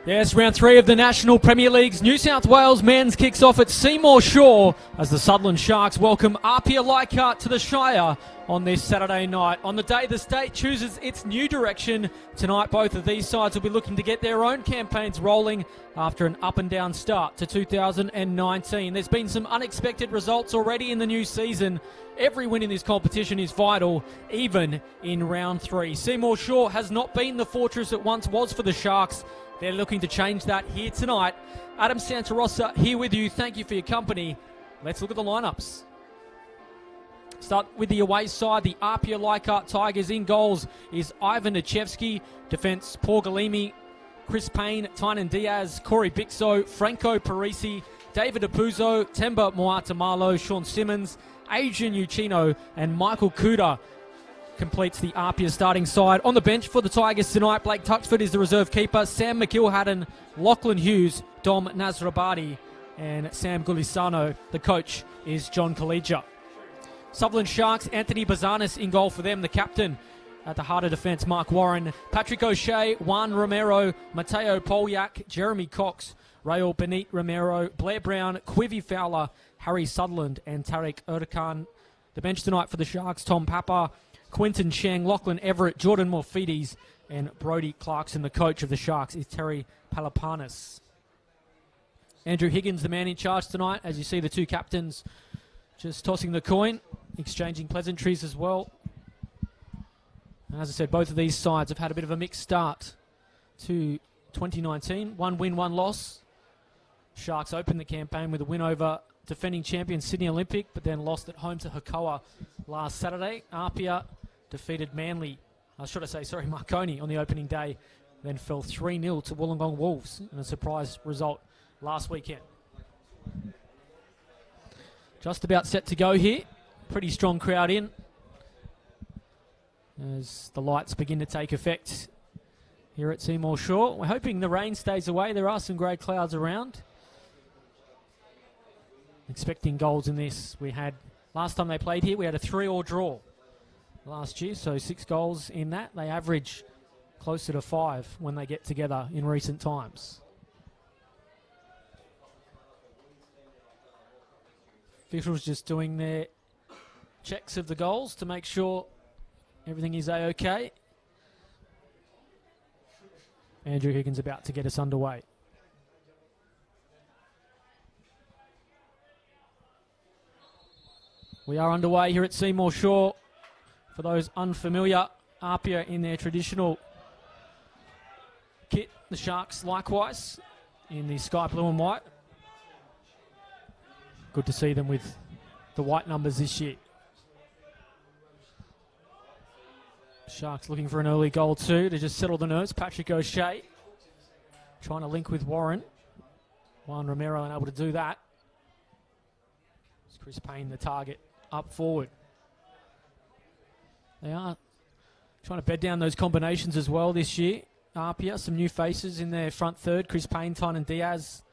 Yes, round 3 of the National Premier League's New South Wales men's kicks off at Seymour Shore as the Sutherland Sharks welcome APIA Leichhardt to the Shire on this Saturday night. On the day the state chooses its new direction, tonight both of these sides will be looking to get their own campaigns rolling after an up and down start to 2019. There's been some unexpected results already in the new season. Every win in this competition is vital, even in round 3. Seymour Shore has not been the fortress it once was for the Sharks. They're looking to change that here tonight. Adam Santarossa here with you. Thank you for your company. Let's look at the lineups. Start with the away side. The APIA Leichhardt Tigers. In goals is Ivan Nichevsky. Defence, Paul Galimi, Chris Payne, Tynan Diaz, Corey Bixo, Franco Parisi, David Apuzzo, Temba Moatamalo, Sean Simmons, Adrian Uchino, and Michael Kuda completes the APIA starting side. On the bench for the Tigers tonight, Blake Tuxford is the reserve keeper, Sam McIlhatton, Lachlan Hughes, Dom Nasrabadi, and Sam Gulisano. The coach is John Collegia. Sutherland Sharks, Anthony Bazanis in goal for them, the captain. At the heart of defence, Mark Warren, Patrick O'Shea, Juan Romero, Mateo Polyak, Jeremy Cox, Raul Benit Romero, Blair Brown, Quivy Fowler, Harry Sutherland, and Tarek Erdogan. The bench tonight for the Sharks, Tom Papa, Quinton Cheng, Lachlan Everett, Jordan Morfides, and Brodie Clarkson. The coach of the Sharks is Terry Palapanis. Andrew Higgins, the man in charge tonight, as you see the two captains just tossing the coin, exchanging pleasantries as well. And as I said, both of these sides have had a bit of a mixed start to 2019. 1 win, 1 loss. Sharks opened the campaign with a win over defending champion Sydney Olympic, but then lost at home to Hakoah last Saturday. APIA defeated Marconi on the opening day, then fell 3-0 to Wollongong Wolves in a surprise result last weekend. Just about set to go here. Pretty strong crowd in as the lights begin to take effect here at Seymour Shore. We're hoping the rain stays away. There are some grey clouds around. Expecting goals in this. We had, last time they played here, we had a 3-3 draw last year, so 6 goals in that. They average closer to 5 when they get together in recent times. Officials just doing their checks of the goals to make sure everything is A-OK. Andrew Higgins about to get us underway. We are underway here at Seymour Shore. For those unfamiliar, APIA in their traditional kit. The Sharks likewise in the sky blue and white. Good to see them with the white numbers this year. Sharks looking for an early goal too to just settle the nerves. Patrick O'Shea trying to link with Warren. Juan Romero unable to do that. It's Chris Payne the target up forward. They are trying to bed down those combinations as well this year. APIA, some new faces in their front third. Chris Payne, Tynan Diaz.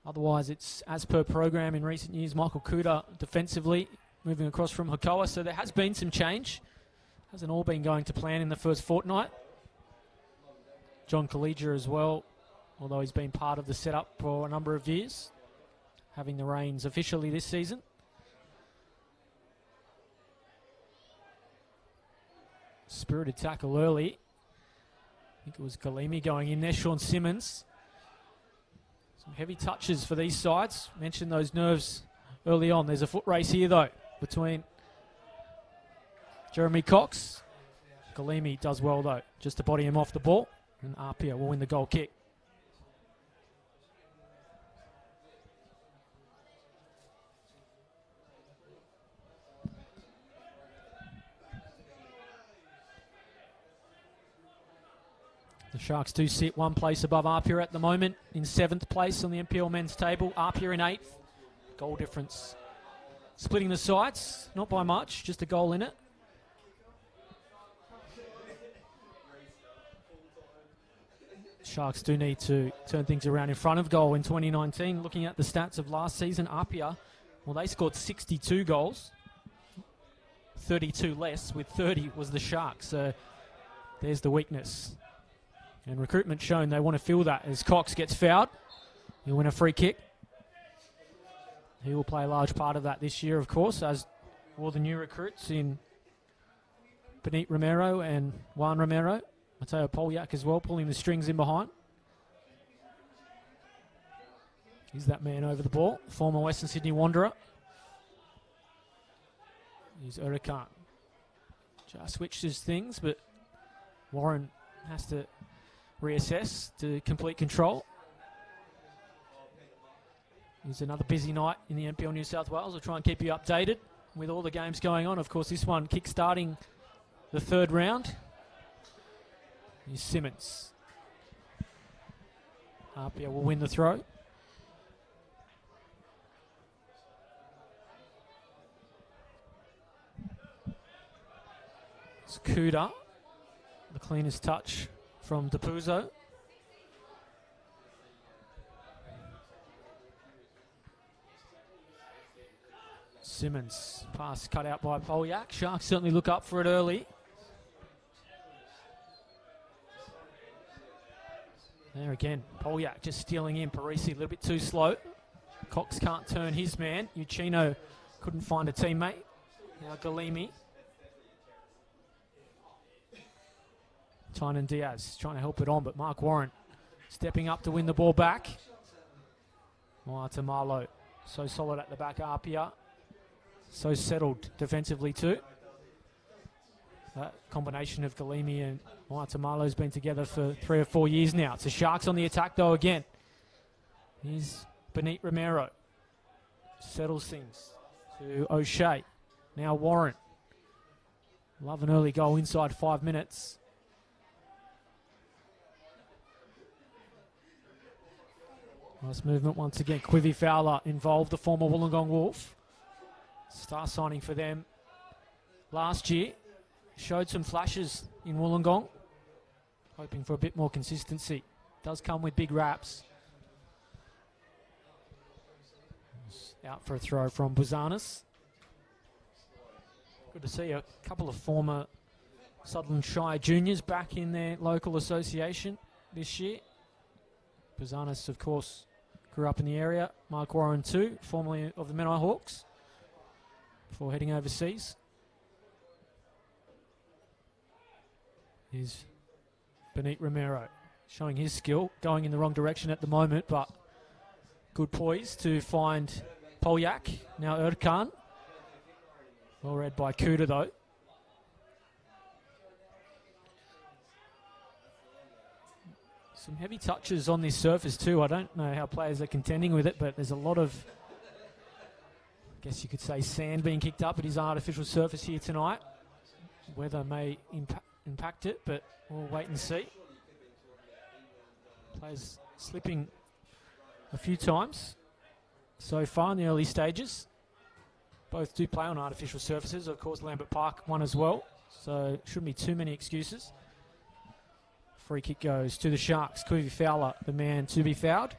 Otherwise, it's as per program in recent years. Michael Kuda defensively moving across from Hakoah. So there has been some change. Hasn't all been going to plan in the first fortnight. John Collegia as well, although he's been part of the setup for a number of years, having the reins officially this season. Spirited tackle early. I think it was Galimi going in there. Sean Simmons. Some heavy touches for these sides. Mentioned those nerves early on. There's a foot race here, though, between Jeremy Cox. Galimi does well, though, just to body him off the ball. And APIA will win the goal kick. The Sharks do sit one place above APIA at the moment, in 7th place on the NPL men's table. APIA in 8th. Goal difference splitting the sides, not by much, just a goal in it. Sharks do need to turn things around in front of goal in 2019. Looking at the stats of last season, APIA, well, they scored 62 goals. 32 less, with 30 was the Sharks. So there's the weakness. And recruitment shown they want to fill that as Cox gets fouled. He'll win a free kick. He will play a large part of that this year, of course, as all the new recruits in Benit Romero and Juan Romero. Mateo Polyak as well, pulling the strings in behind. He's that man over the ball, former Western Sydney Wanderer. He's Urakan. Just switches things, but Warren has to reassess to complete control. It's another busy night in the NPL New South Wales. We'll try and keep you updated with all the games going on. Of course, this one kick-starting the third round. Here's Simmons. APIA will win the throw. It's Kuda. The cleanest touch from DePuzo. Simmons, pass cut out by Polyak. Sharks certainly look up for it early. There again, Polyak just stealing in. Parisi a little bit too slow. Cox can't turn his man. Uchino couldn't find a teammate. Now Galimi. Tynan Diaz trying to help it on, but Mark Warren stepping up to win the ball back. Tamalo, so solid at the back. Apia, so settled defensively too. That combination of Galimi and Tamalo's been together for 3 or 4 years now. It's the Sharks on the attack though again. Here's Benit Romero. Settles things to O'Shea. Now Warren. Love an early goal inside 5 minutes. Nice movement once again. Quivi Fowler involved, the former Wollongong Wolf. Star signing for them last year. Showed some flashes in Wollongong. Hoping for a bit more consistency. Does come with big raps. Out for a throw from Buzanis. Good to see a couple of former Sutherland Shire juniors back in their local association this year. Buzanis, of course, grew up in the area. Mark Warren too, formerly of the Menai Hawks, before heading overseas. Here's Benit Romero showing his skill, going in the wrong direction at the moment, but good poise to find Polyak. Now Erkan. Well read by Kuda though. Some heavy touches on this surface too. I don't know how players are contending with it, but there's a lot of, I guess you could say, sand being kicked up. It is an artificial surface here tonight. Weather may impact it, but we'll wait and see. Players slipping a few times so far in the early stages. Both do play on artificial surfaces. Of course, Lambert Park one as well, so shouldn't be too many excuses. Free kick goes to the Sharks. Quivi Fowler, the man to be fouled.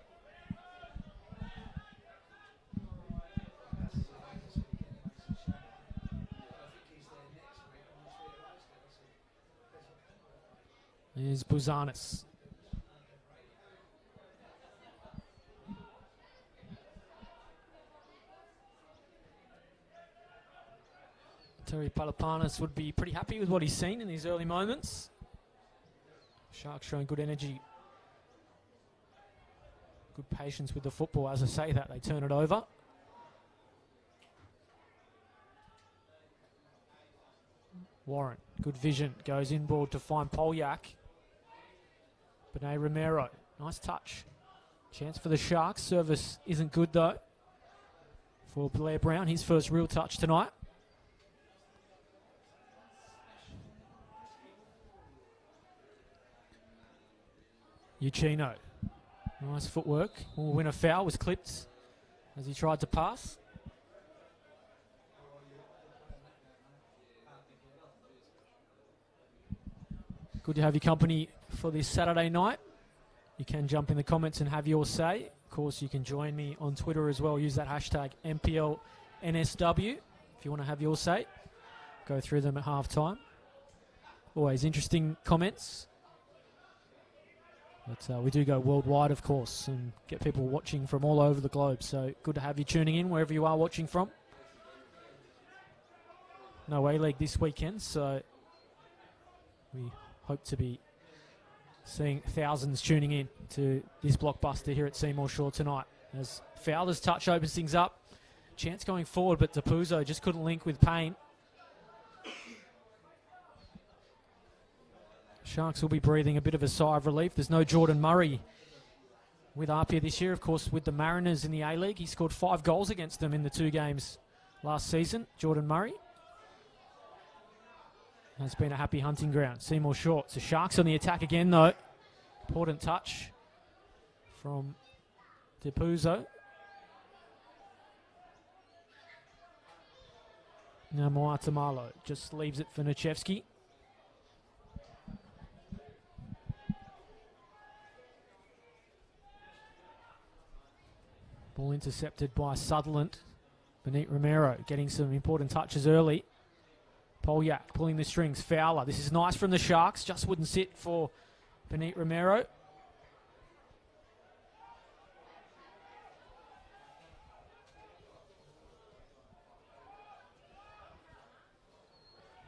Here's Buzanis. Terry Palapanis would be pretty happy with what he's seen in these early moments. Sharks showing good energy, good patience with the football. As I say that, they turn it over. Warren, good vision, goes inboard to find Polyak. Benit Romero, nice touch. Chance for the Sharks. Service isn't good though for Blair Brown, his first real touch tonight. Uchino, nice footwork. Will win a foul, was clipped as he tried to pass. Good to have your company for this Saturday night. You can jump in the comments and have your say. Of course, you can join me on Twitter as well. Use that hashtag NPL NSW if you want to have your say. Go through them at halftime. Always interesting comments. But we do go worldwide, of course, and get people watching from all over the globe. So good to have you tuning in wherever you are watching from. No A-League this weekend, so we hope to be seeing thousands tuning in to this blockbuster here at Seymour Shore tonight. As Fowler's touch opens things up. Chance going forward, but DePuzzo just couldn't link with Payne. Sharks will be breathing a bit of a sigh of relief. There's no Jordan Murray with APIA this year. Of course, with the Mariners in the A-League, he scored 5 goals against them in the 2 games last season, Jordan Murray. Has been a happy hunting ground. Seymour Shore. So Sharks on the attack again, though. Important touch from DePuzzo. Now Moatamalo just leaves it for Nichevsky. Ball intercepted by Sutherland. Benit Romero getting some important touches early. Polyak pulling the strings. Fowler. This is nice from the Sharks. Just wouldn't sit for Benit Romero.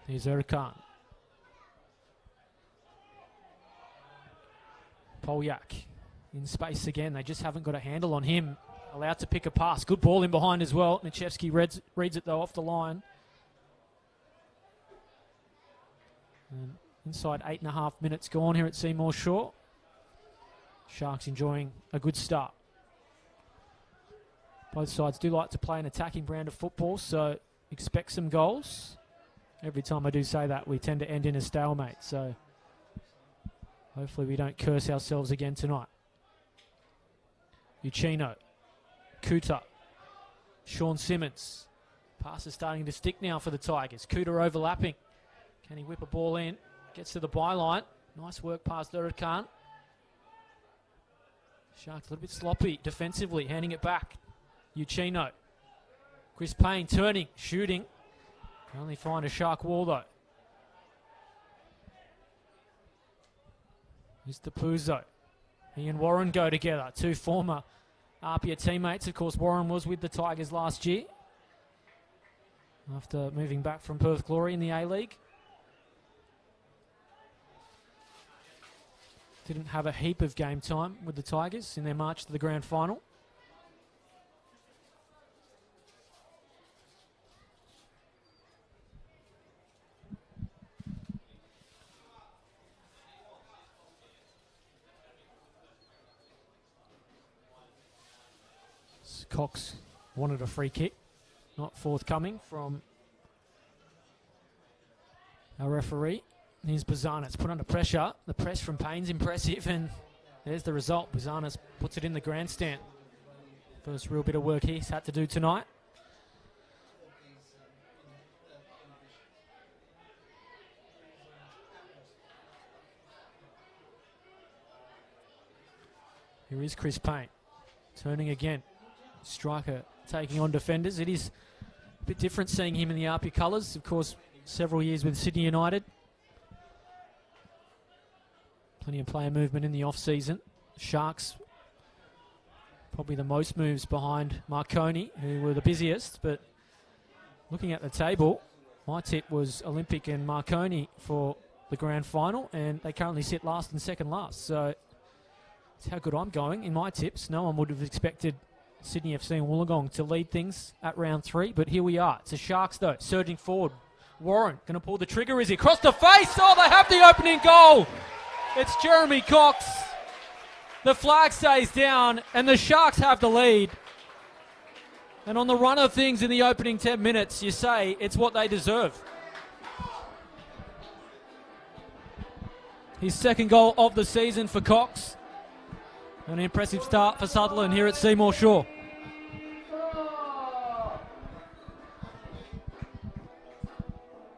Here's Erkan. Polyak in space again. They just haven't got a handle on him. Allowed to pick a pass. Good ball in behind as well. Nichevsky reads it though off the line. And inside 8.5 minutes gone here at Seymour Shore. Sharks enjoying a good start. Both sides do like to play an attacking brand of football, so expect some goals. Every time I do say that, we tend to end in a stalemate, so hopefully we don't curse ourselves again tonight. Uchino, Kuta, Sean Simmons. Pass is starting to stick now for the Tigers. Kuta overlapping. Can he whip a ball in? Gets to the byline. Nice work past Erkan. Sharks a little bit sloppy defensively, handing it back. Uchino. Chris Payne turning, shooting. Can only find a Shark wall though. Here's DePuzzo. He and Warren go together. 2 former APIA teammates. Of course, Warren was with the Tigers last year after moving back from Perth Glory in the A-League. Didn't have a heap of game time with the Tigers in their march to the grand final. Cox wanted a free kick, not forthcoming from our referee. Here's Bazanas put under pressure. The press from Payne's impressive, and there's the result. Bazanas puts it in the grandstand. First real bit of work he's had to do tonight. Here is Chris Payne, turning again. Striker taking on defenders. It is a bit different seeing him in the APIA colours. Of course, several years with Sydney United. Plenty of player movement in the off-season. Sharks, probably the most moves behind Marconi, who were the busiest. But looking at the table, my tip was Olympic and Marconi for the grand final, and they currently sit last and second last. So that's how good I'm going in my tips. No one would have expected Sydney FC and Wollongong to lead things at round 3, but here we are. It's the Sharks, though, surging forward. Warren going to pull the trigger. Is he across the face? Oh, they have the opening goal. It's Jeremy Cox. The flag stays down, and the Sharks have the lead. And on the run of things in the opening 10 minutes, you say it's what they deserve. His second goal of the season for Cox. An impressive start for Sutherland here at Seymour Shore.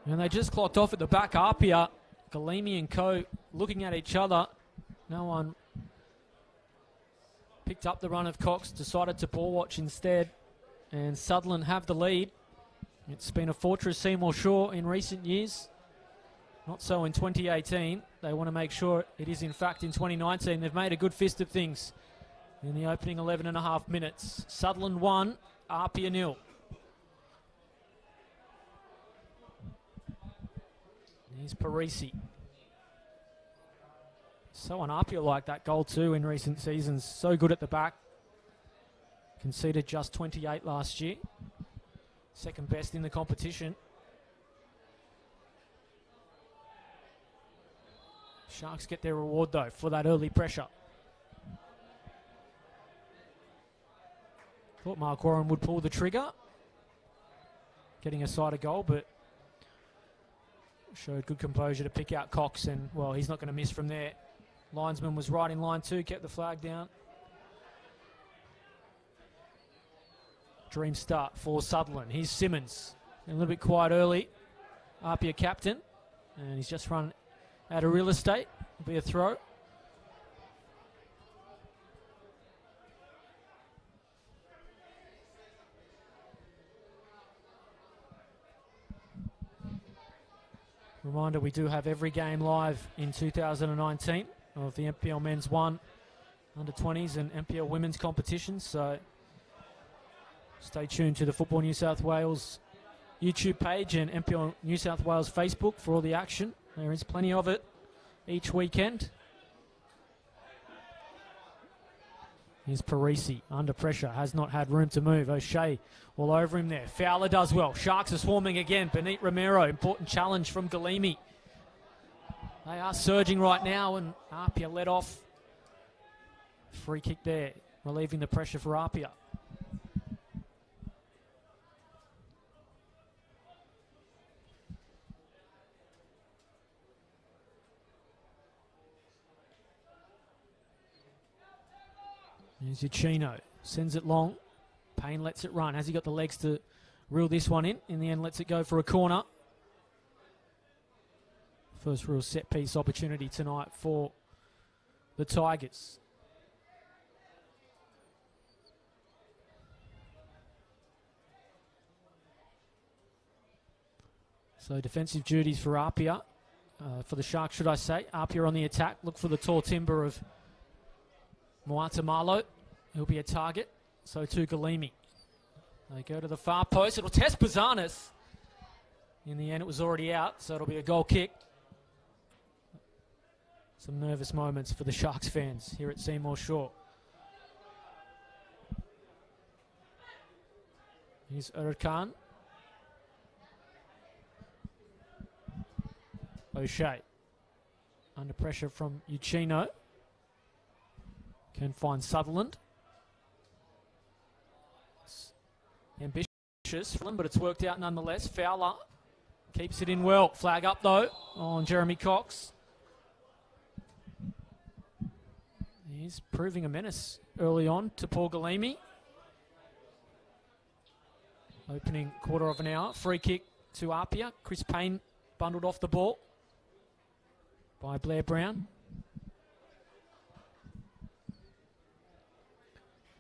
And they just clocked off at the back. APIA, Galimi and co looking at each other. No one picked up the run of Cox, decided to ball watch instead. And Sutherland have the lead. It's been a fortress Seymour Shore in recent years. Not so in 2018. They want to make sure it is in fact in 2019. They've made a good fist of things in the opening 11 and a half minutes. Sutherland 1, APIA 0. Here's Parisi. So on APIA like that goal too in recent seasons. So good at the back. Conceded just 28 last year. Second best in the competition. Sharks get their reward though for that early pressure. Thought Mark Warren would pull the trigger, getting a side a goal, but showed good composure to pick out Cox, and well, he's not going to miss from there. Linesman was right in line too, kept the flag down. Dream start for Sutherland. Here's Simmons, a little bit quiet early. APIA captain, and he's just run out of real estate. It'll be a throw. Reminder, we do have every game live in 2019 of the NPL Men's 1 Under-20s and NPL Women's competitions, so stay tuned to the Football New South Wales YouTube page and NPL New South Wales Facebook for all the action. There is plenty of it each weekend. Here's Parisi under pressure, has not had room to move. O'Shea all over him there. Fowler does well. Sharks are swarming again. Benit Romero, important challenge from Galimi. They are surging right now, and APIA let off. Free kick there, relieving the pressure for APIA. Here's Uchino, sends it long. Payne lets it run. Has he got the legs to reel this one in? In the end, lets it go for a corner. First real set-piece opportunity tonight for the Tigers. So defensive duties for APIA. For the Sharks, should I say. APIA on the attack. Look for the tall timber of Moata Malo. He'll be a target. So too Galimi. They go to the far post. It'll test Bazanis. In the end, it was already out, so it'll be a goal kick. Some nervous moments for the Sharks fans here at Seymour Shaw. Here's Urkan. O'Shea. Under pressure from Uchino. Can find Sutherland. Ambitious, but it's worked out nonetheless. Fowler keeps it in well. Flag up though on Jeremy Cox. He's proving a menace early on to Paul Galimi. Opening quarter of an hour. Free kick to APIA. Chris Payne bundled off the ball by Blair Brown.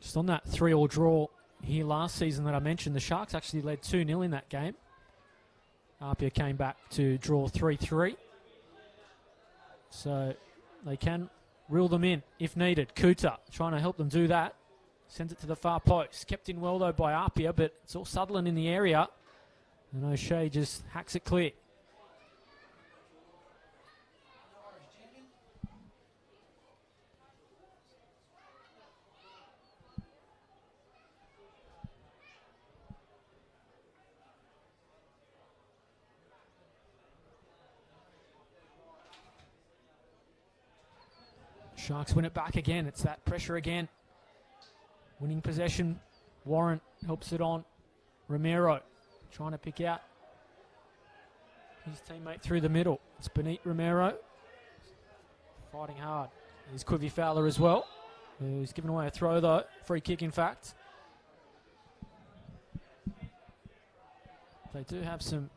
Just on that 3-3 draw here last season that I mentioned, the Sharks actually led 2-0 in that game. APIA came back to draw 3-3. So they can reel them in if needed. Kuta trying to help them do that. Sends it to the far post. Kept in well though by APIA, but it's all Sutherland in the area. And O'Shea just hacks it clear. Sharks win it back again. It's that pressure again. Winning possession. Warren helps it on. Romero trying to pick out his teammate through the middle. It's Benit Romero. Fighting hard. Here's Quivi Fowler as well. He's given away a throw though. Free kick in fact. They do have some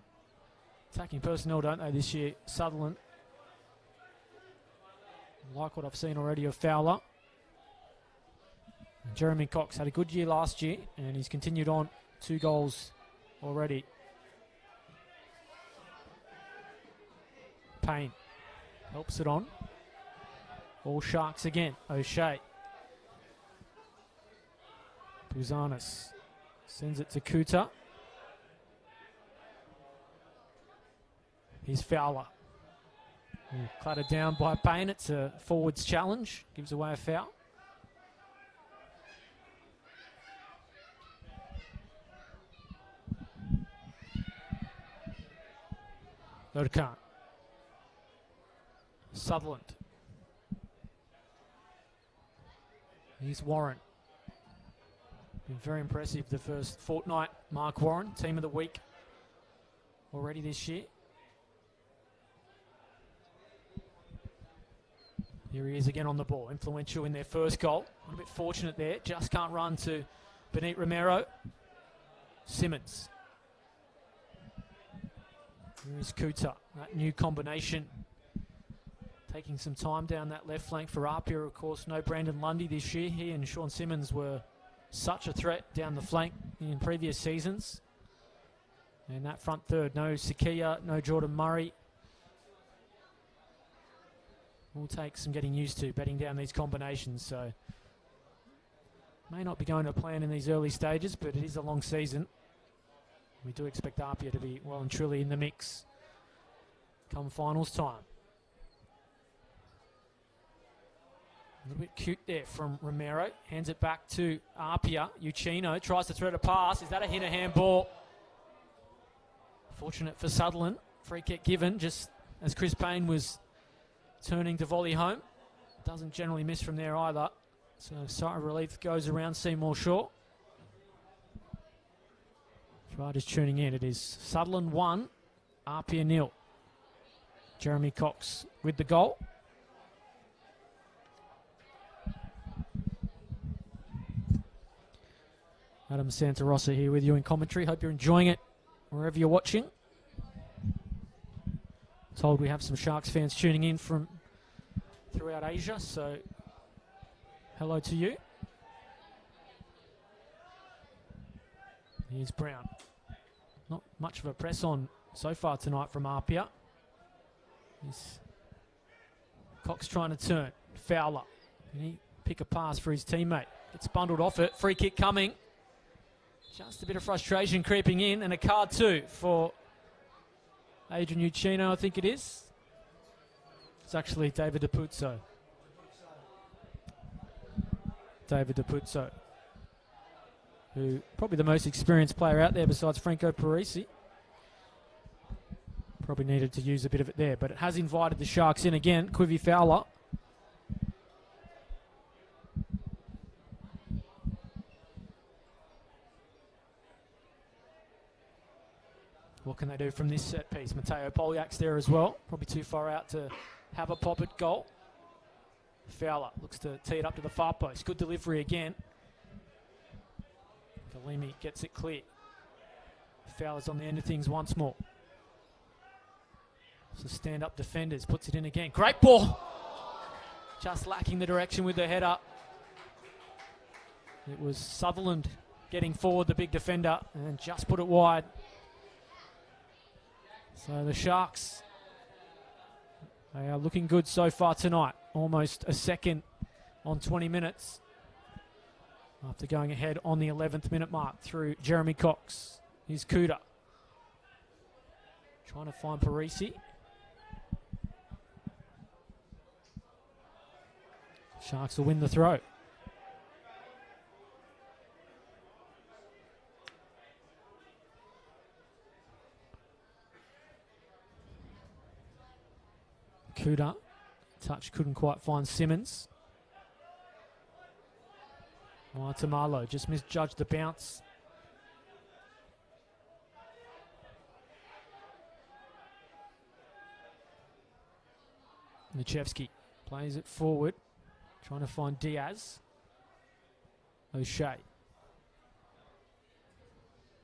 attacking personnel, don't they, this year? Sutherland. Like what I've seen already of Fowler. Jeremy Cox had a good year last year, and he's continued on 2 goals already. Payne helps it on. All Sharks again. O'Shea. Buzanis sends it to Kuta. Here's Fowler. Clattered down by Payne. It's a forwards challenge. Gives away a foul. Lurkan. Sutherland. Here's Warren. Been very impressive the first fortnight. Mark Warren, team of the week already this year. Here he is again on the ball. Influential in their first goal. A bit fortunate there. Just can't run to Benit Romero. Simmons. Here is Kuta. That new combination. Taking some time down that left flank for APIA. Of course, no Brandon Lundy this year. He and Sean Simmons were such a threat down the flank in previous seasons. And that front third, no Sakia, no Jordan Murray. Will take some getting used to betting down these combinations, so may not be going to plan in these early stages, but it is a long season. We do expect APIA to be well and truly in the mix come finals time. A little bit cute there from Romero. Hands it back to APIA. Uchino tries to thread a pass. Is that a hit or handball? Fortunate for Sutherland. Free kick given just as Chris Payne was turning to volley home. Doesn't generally miss from there either. So sigh of relief goes around Seymour Shaw. Riders tuning in. It is Sutherland 1, APIA 0. Jeremy Cox with the goal. Adam Santarossa here with you in commentary. Hope you're enjoying it wherever you're watching. Told we have some Sharks fans tuning in from throughout Asia, so hello to you. Here's Brown. Not much of a press on so far tonight from APIA. Here's Cox trying to turn. Fowler. Can he pick a pass for his teammate? Gets bundled off it. Free kick coming. Just a bit of frustration creeping in, and a card too for Adrian Uchino, I think it is. It's actually David DePuzzo. David DePuzzo, who probably the most experienced player out there besides Franco Parisi. Probably needed to use a bit of it there, but it has invited the Sharks in again. Quivi Fowler. What can they do from this set piece? Mateo Polyak's there as well. Probably too far out to have a pop at goal. Fowler looks to tee it up to the far post. Good delivery again. Galimi gets it clear. Fowler's on the end of things once more. So stand-up defenders. Puts it in again. Great ball. Just lacking the direction with the header. It was Sutherland getting forward, the big defender, and just put it wide. So the Sharks, they are looking good so far tonight. Almost a second on 20 minutes after going ahead on the 11th minute mark through Jeremy Cox. Here's Kuta. Trying to find Parisi. Sharks will win the throw. Kuta, touch couldn't quite find Simmons. Tamalo just misjudged the bounce. Nichevsky plays it forward, trying to find Diaz. O'Shea.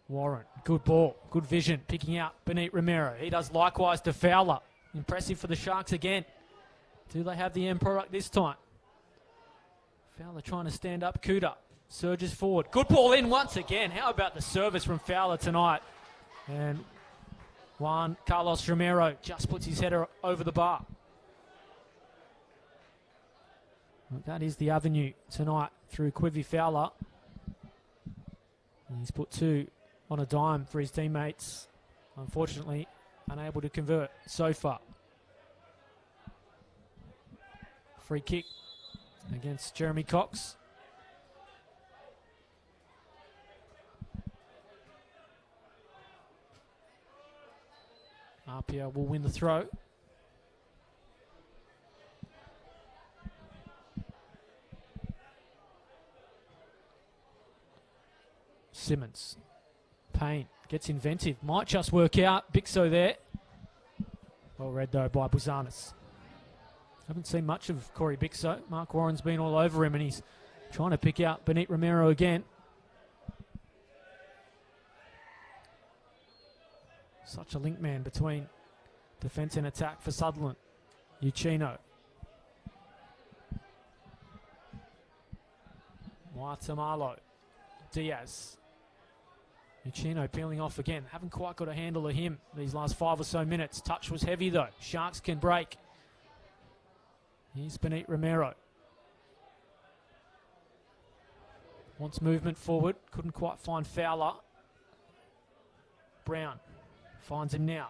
Warren, good ball, good vision, picking out Benit Romero. He does likewise to Fowler. Impressive for the Sharks again. Do they have the end product this time? Fowler trying to stand up. Kuta surges forward. Good ball in once again. How about the service from Fowler tonight? And One, Carlos Romero just puts his header over the bar. Well, that is the avenue tonight through Quivi Fowler. And he's put 2 on a dime for his teammates. Unfortunately, unable to convert so far. Free kick against Jeremy Cox. APIA will win the throw. Simmons. Payne gets inventive. Might just work out. Bixo there. Well read though by Buzanis. Haven't seen much of Corey Bixo. Mark Warren's been all over him and he's trying to pick out Benit Romero again. Such a link man between defence and attack for Sutherland. Uchino. Waitamalo. Diaz. Uchino peeling off again. Haven't quite got a handle of him these last 5 or so minutes. Touch was heavy though. Sharks can break. Here's Benit Romero. Wants movement forward. Couldn't quite find Fowler. Brown finds him now.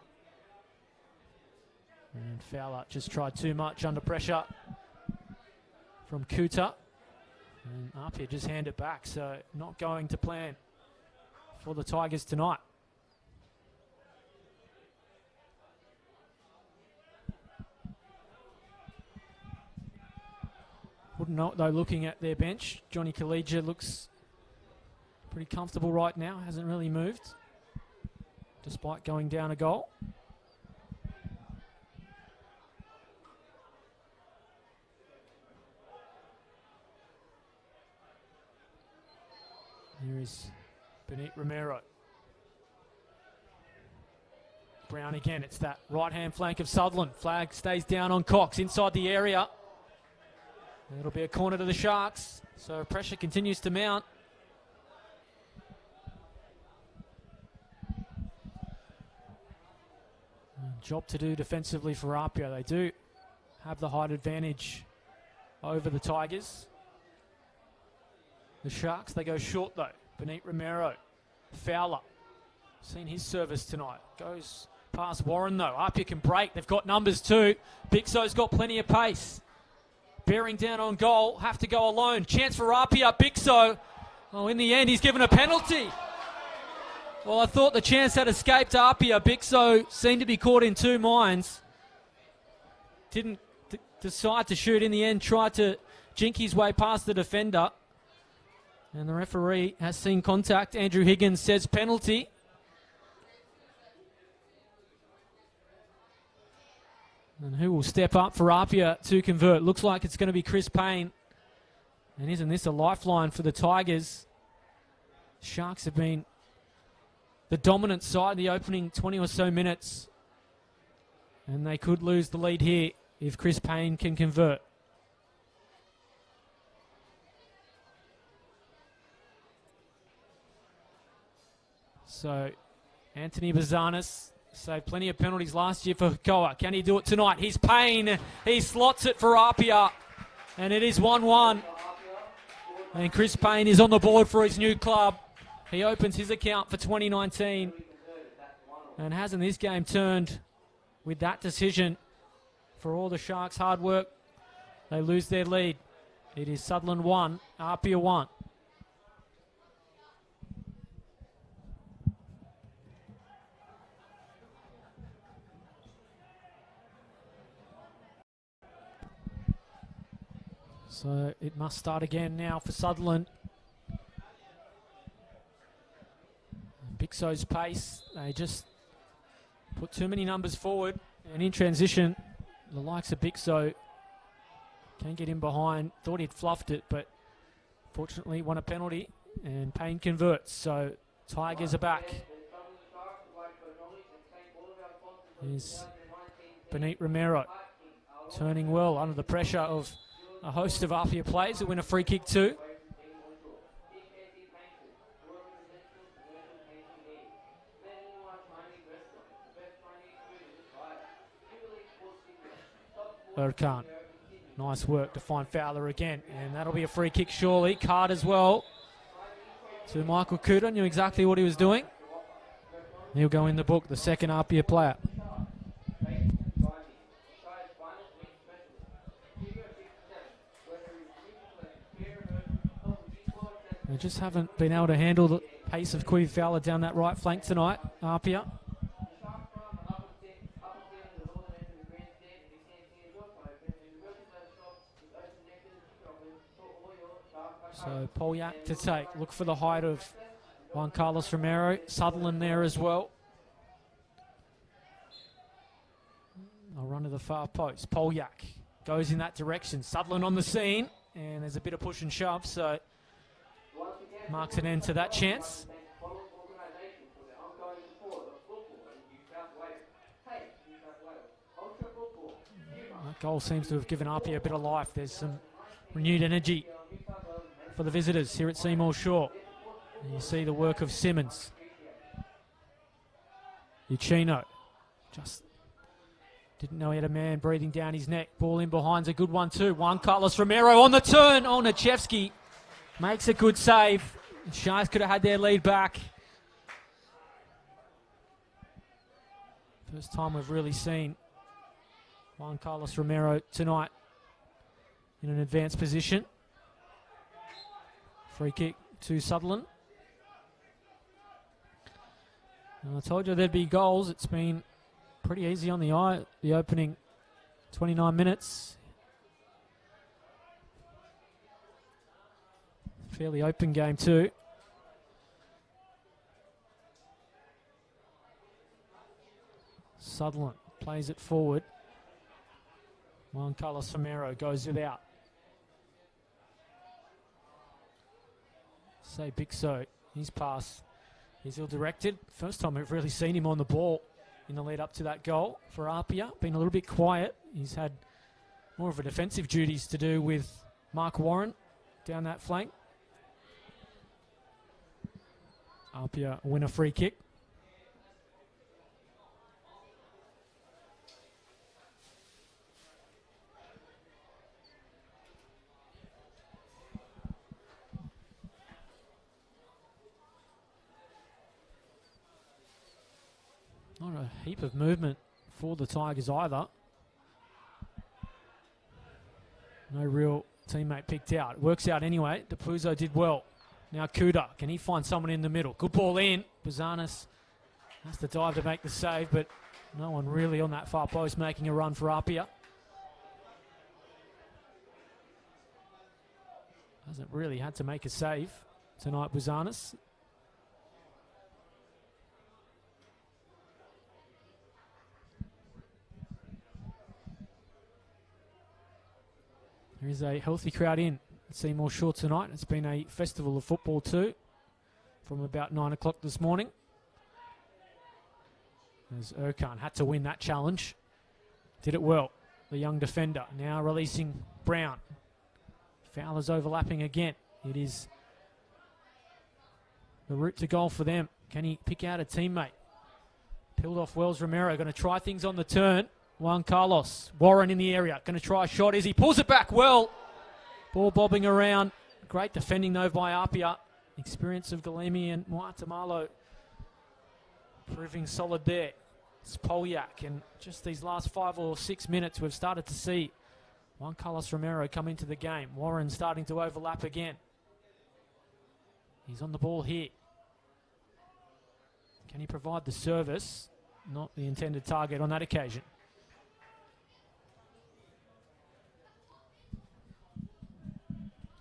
And Fowler just tried too much under pressure from Kuta. And APIA just hand it back. So not going to plan for the Tigers tonight. Wouldn't know it though looking at their bench. Johnny Collegia looks pretty comfortable right now. Hasn't really moved despite going down a goal. Here is Benit Romero. Brown again. It's that right-hand flank of Sutherland. Flag stays down on Cox inside the area. It'll be a corner to the Sharks. So pressure continues to mount. Job to do defensively for APIA. They do have the height advantage over the Tigers. The Sharks, they go short though. Benit Romero. Fowler. Seen his service tonight. Goes past Warren though. APIA can break. They've got numbers too. Bixo's got plenty of pace. Bearing down on goal. Have to go alone. Chance for APIA. Bixo. Oh, in the end, he's given a penalty. Well, I thought the chance had escaped APIA. Bixo seemed to be caught in 2 minds. Didn't decide to shoot in the end. Tried to jink his way past the defender. And the referee has seen contact. Andrew Higgins says penalty. And who will step up for APIA to convert? Looks like it's going to be Chris Payne. And isn't this a lifeline for the Tigers? Sharks have been the dominant side the opening 20 or so minutes. And they could lose the lead here if Chris Payne can convert. So, Anthony Bazanis saved plenty of penalties last year for Hikoa. Can he do it tonight? He's Payne. He slots it for APIA. And it is 1-1. And Chris Payne is on the board for his new club. He opens his account for 2019. And hasn't this game turned with that decision? For all the Sharks' hard work, they lose their lead. It is Sutherland 1, APIA 1. So it must start again now for Sutherland. Bixo's pace, they just put too many numbers forward. And in transition, the likes of Bixo can get in behind. Thought he'd fluffed it, but fortunately won a penalty. And Payne converts, so Tigers are back. Here's Benit Romero, turning well under the pressure of a host of APIA players who win a free kick too. Erkan. Nice work to find Fowler again. And that'll be a free kick surely. Card as well to Michael Cooter. Knew exactly what he was doing. He'll go in the book, the second APIA player. They just haven't been able to handle the pace of Quiv Fowler down that right flank tonight, APIA. So Polyak to take. Look for the height of Juan Carlos Romero. Sutherland there as well. I'll run to the far post. Polyak goes in that direction. Sutherland on the scene. And there's a bit of push and shove, so marks an end to that chance. That goal seems to have given APIA a bit of life. There's some renewed energy for the visitors here at Seymour Shore. And you see the work of Simmons. Uchino just didn't know he had a man breathing down his neck. Ball in behind's a good one too. Juan Carlos Romero on the turn. Oh, Nachevsky makes a good save. Sharks could have had their lead back. First time we've really seen Juan Carlos Romero tonight in an advanced position. Free kick to Sutherland. And I told you there'd be goals. It's been pretty easy on the eye, the opening 29 minutes. Fairly open game too. Sutherland plays it forward. Juan Carlos Romero goes without. Say Bixo, his pass is ill-directed. First time we've really seen him on the ball in the lead up to that goal for APIA. Been a little bit quiet. He's had more of a defensive duties to do with Mark Warren down that flank. APIA win a free kick. Not a heap of movement for the Tigers either. No real teammate picked out. Works out anyway. DePuzzo did well. Now Kuda, can he find someone in the middle? Good ball in. Bazanis has to dive to make the save, but no one really on that far post making a run for APIA. Hasn't really had to make a save tonight, Bazanis. There is a healthy crowd in at Seymour Shore tonight. It's been a festival of football too from about 9 o'clock this morning. As Erkan had to win that challenge. Did it well. The young defender now releasing Brown. Fowler's overlapping again. It is the route to goal for them. Can he pick out a teammate? Peeled off Wells Romero. Going to try things on the turn. Juan Carlos. Warren in the area. Going to try a shot as he pulls it back well. Ball bobbing around. Great defending though by APIA. Experience of Galemi and Muatamalo proving solid there. It's Polyak, and just these last 5 or 6 minutes we've started to see Juan Carlos Romero come into the game. Warren starting to overlap again. He's on the ball here. Can he provide the service? Not the intended target on that occasion.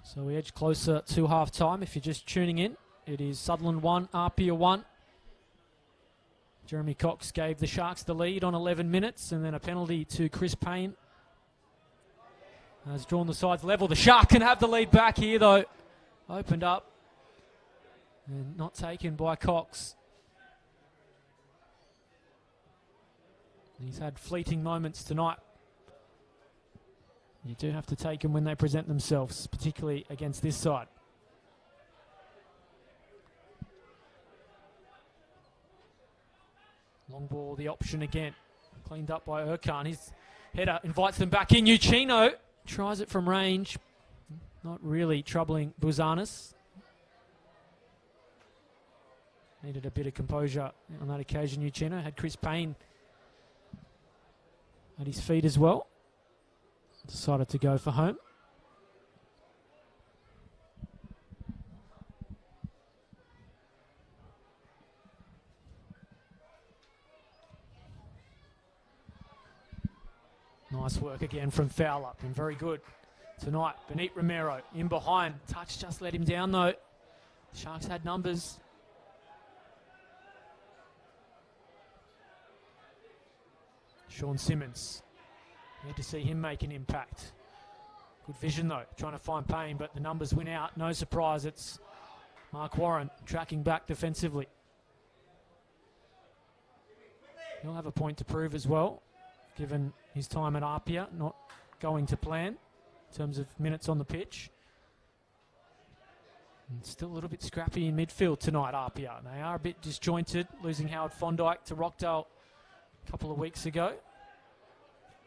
So we edge closer to half-time. If you're just tuning in, it is Sutherland 1, APIA 1. Jeremy Cox gave the Sharks the lead on 11 minutes, and then a penalty to Chris Payne has drawn the sides level. The Shark can have the lead back here, though. Opened up and not taken by Cox. He's had fleeting moments tonight. You do have to take them when they present themselves, particularly against this side. Long ball, the option again. Cleaned up by Erkan. He's Header invites them back in. Uchino tries it from range. Not really troubling Buzanis. Needed a bit of composure on that occasion. Uchino had Chris Payne at his feet as well. Decided to go for home. Nice work again from Fowler. Been very good tonight. Benit Romero in behind. Touch just let him down though. Sharks had numbers. Sean Simmons. Need to see him make an impact. Good vision though. Trying to find Payne, but the numbers win out. No surprise, it's Mark Warren tracking back defensively. He'll have a point to prove as well, given his time at APIA not going to plan in terms of minutes on the pitch. And still a little bit scrappy in midfield tonight, APIA. They are a bit disjointed, losing Howard Fondike to Rockdale a couple of weeks ago.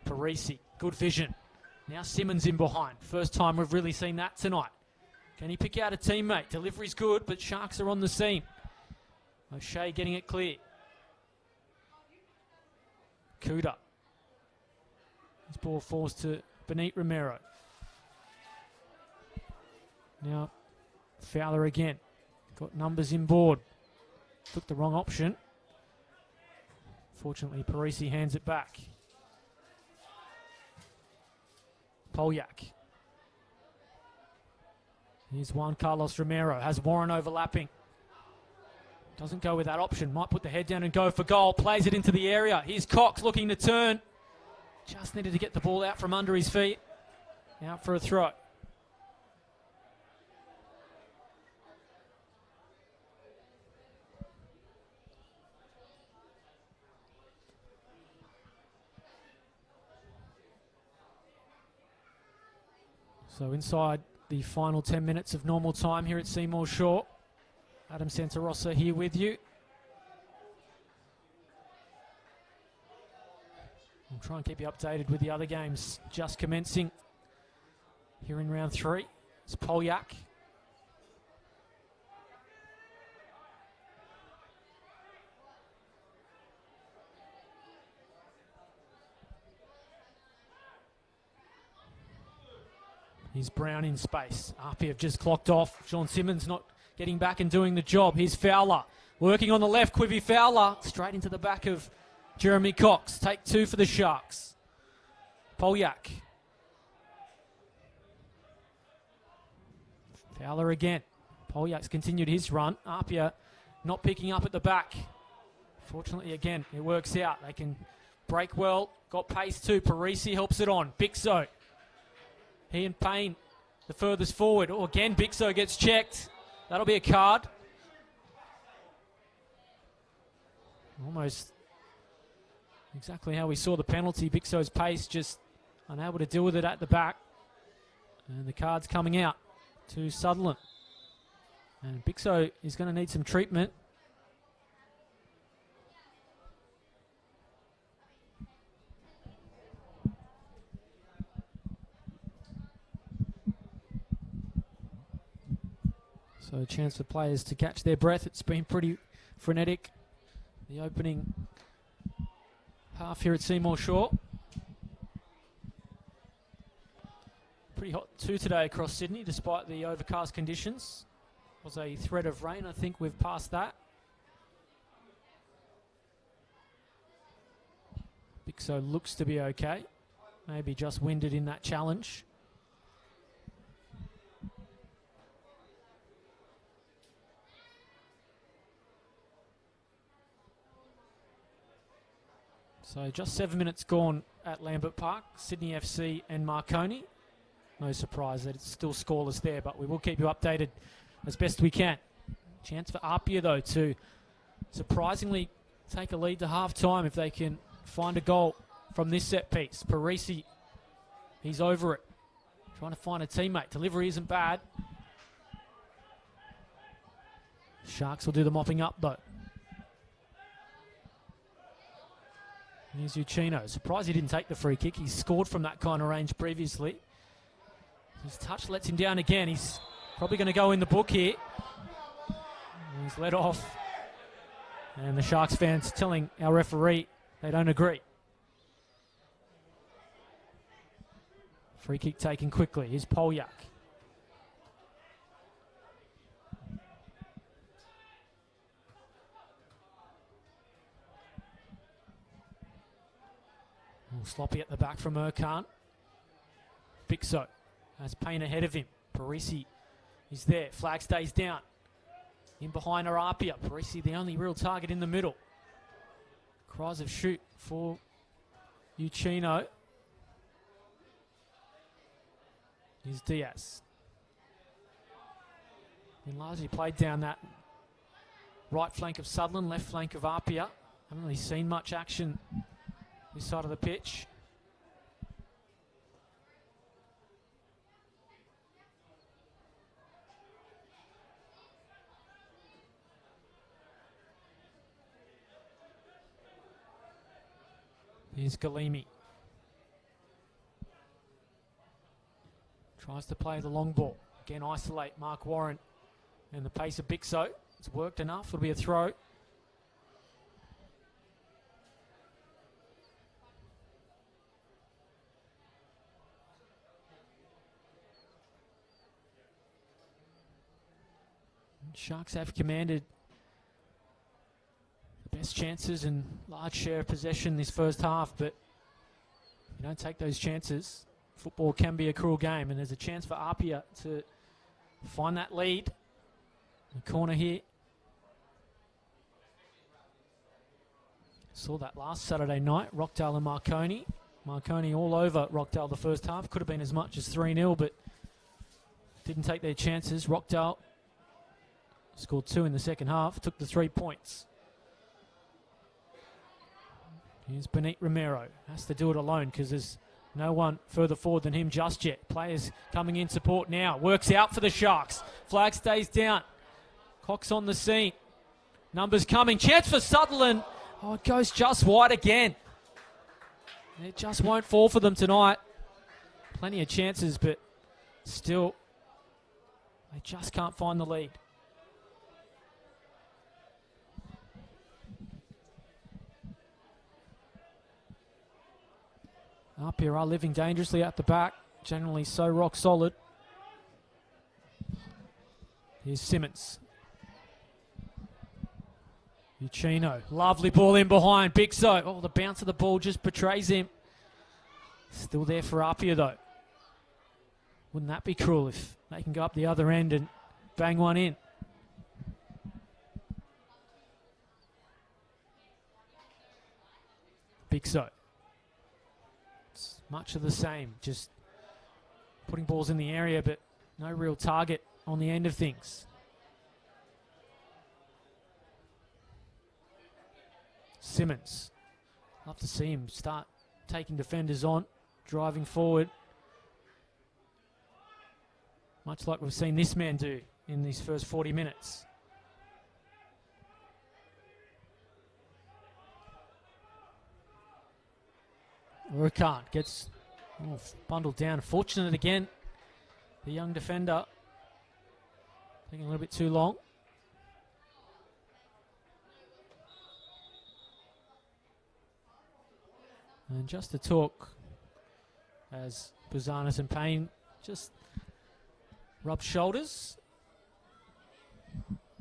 Parisi, good vision. Now Simmons in behind. First time we've really seen that tonight. Can he pick out a teammate? Delivery's good, but Sharks are on the scene. O'Shea getting it clear. Kuda. This ball falls to Benit Romero. Now Fowler again. Got numbers inboard. Took the wrong option. Fortunately, Parisi hands it back. Polyak. Here's Juan Carlos Romero. Has Warren overlapping. Doesn't go with that option. Might put the head down and go for goal. Plays it into the area. Here's Cox looking to turn. Just needed to get the ball out from under his feet. Out for a throw. So inside the final 10 minutes of normal time here at Seymour Shaw. Adam Santarossa here with you. I'll try and keep you updated with the other games just commencing here in round 3. It's Polyak. Here's Brown in space. APIA have just clocked off. Sean Simmons not getting back and doing the job. Here's Fowler. Working on the left. Quivy Fowler. Straight into the back of Jeremy Cox. Take 2 for the Sharks. Polyak. Fowler again. Polyak's continued his run. APIA not picking up at the back. Fortunately, again, it works out. They can break well. Got pace too. Parisi helps it on. Bixo. He and Payne, the furthest forward. Oh, again, Bixo gets checked. That'll be a card. Almost exactly how we saw the penalty. Bixo's pace just unable to deal with it at the back. And the card's coming out to Sutherland. And Bixo is going to need some treatment. So a chance for players to catch their breath. It's been pretty frenetic, the opening half here at Seymour Shaw. Pretty hot too today across Sydney, despite the overcast conditions. Was a threat of rain. I think we've passed that. Bixo looks to be okay. Maybe just winded in that challenge. So just 7 minutes gone at Lambert Park, Sydney FC and Marconi. No surprise that it's still scoreless there, but we will keep you updated as best we can. Chance for APIA, though, to surprisingly take a lead to half-time if they can find a goal from this set piece. Parisi, he's over it. Trying to find a teammate. Delivery isn't bad. Sharks will do the mopping up, though. Here's Uchino. Surprised he didn't take the free kick. He's scored from that kind of range previously. His touch lets him down again. He's probably going to go in the book here. He's let off. And the Sharks fans telling our referee they don't agree. Free kick taken quickly. Here's Polyak. Sloppy at the back from Erkan. Bixo has Payne ahead of him. Parisi is there. Flag stays down. In behind are APIA. Parisi the only real target in the middle. Cries of shoot for Uchino. Here's Diaz. Been largely played down that right flank of Sutherland, left flank of APIA. Haven't really seen much action this side of the pitch. Here's Galimi. Tries to play the long ball. Again, isolate Mark Warren and the pace of Bixo. It's worked enough. It'll be a throw. Sharks have commanded the best chances and large share of possession this first half, but you don't take those chances. Football can be a cruel game, and there's a chance for APIA to find that lead. The corner here. Saw that last Saturday night, Rockdale and Marconi. Marconi all over Rockdale the first half. Could have been as much as 3-0, but didn't take their chances. Rockdale scored 2 in the second half, took the 3 points. Here's Benit Romero. Has to do it alone because there's no one further forward than him just yet. Players coming in support now. Works out for the Sharks. Flag stays down. Cox on the scene. Numbers coming. Chance for Sutherland. Oh, it goes just wide again. It just won't fall for them tonight. Plenty of chances, but still, they just can't find the lead. APIA are living dangerously at the back, generally so rock solid. Here's Simmons. Uchino, lovely ball in behind, Bixo. Oh, the bounce of the ball just betrays him. Still there for APIA though. Wouldn't that be cruel if they can go up the other end and bang one in? Bixo. Much of the same, just putting balls in the area, but no real target on the end of things. Simmons. Love to see him start taking defenders on, driving forward. Much like we've seen this man do in these first 40 minutes. Erkan gets bundled down. Fortunate again, the young defender. Taking a little bit too long. And just to talk as Buzanis and Payne just rub shoulders.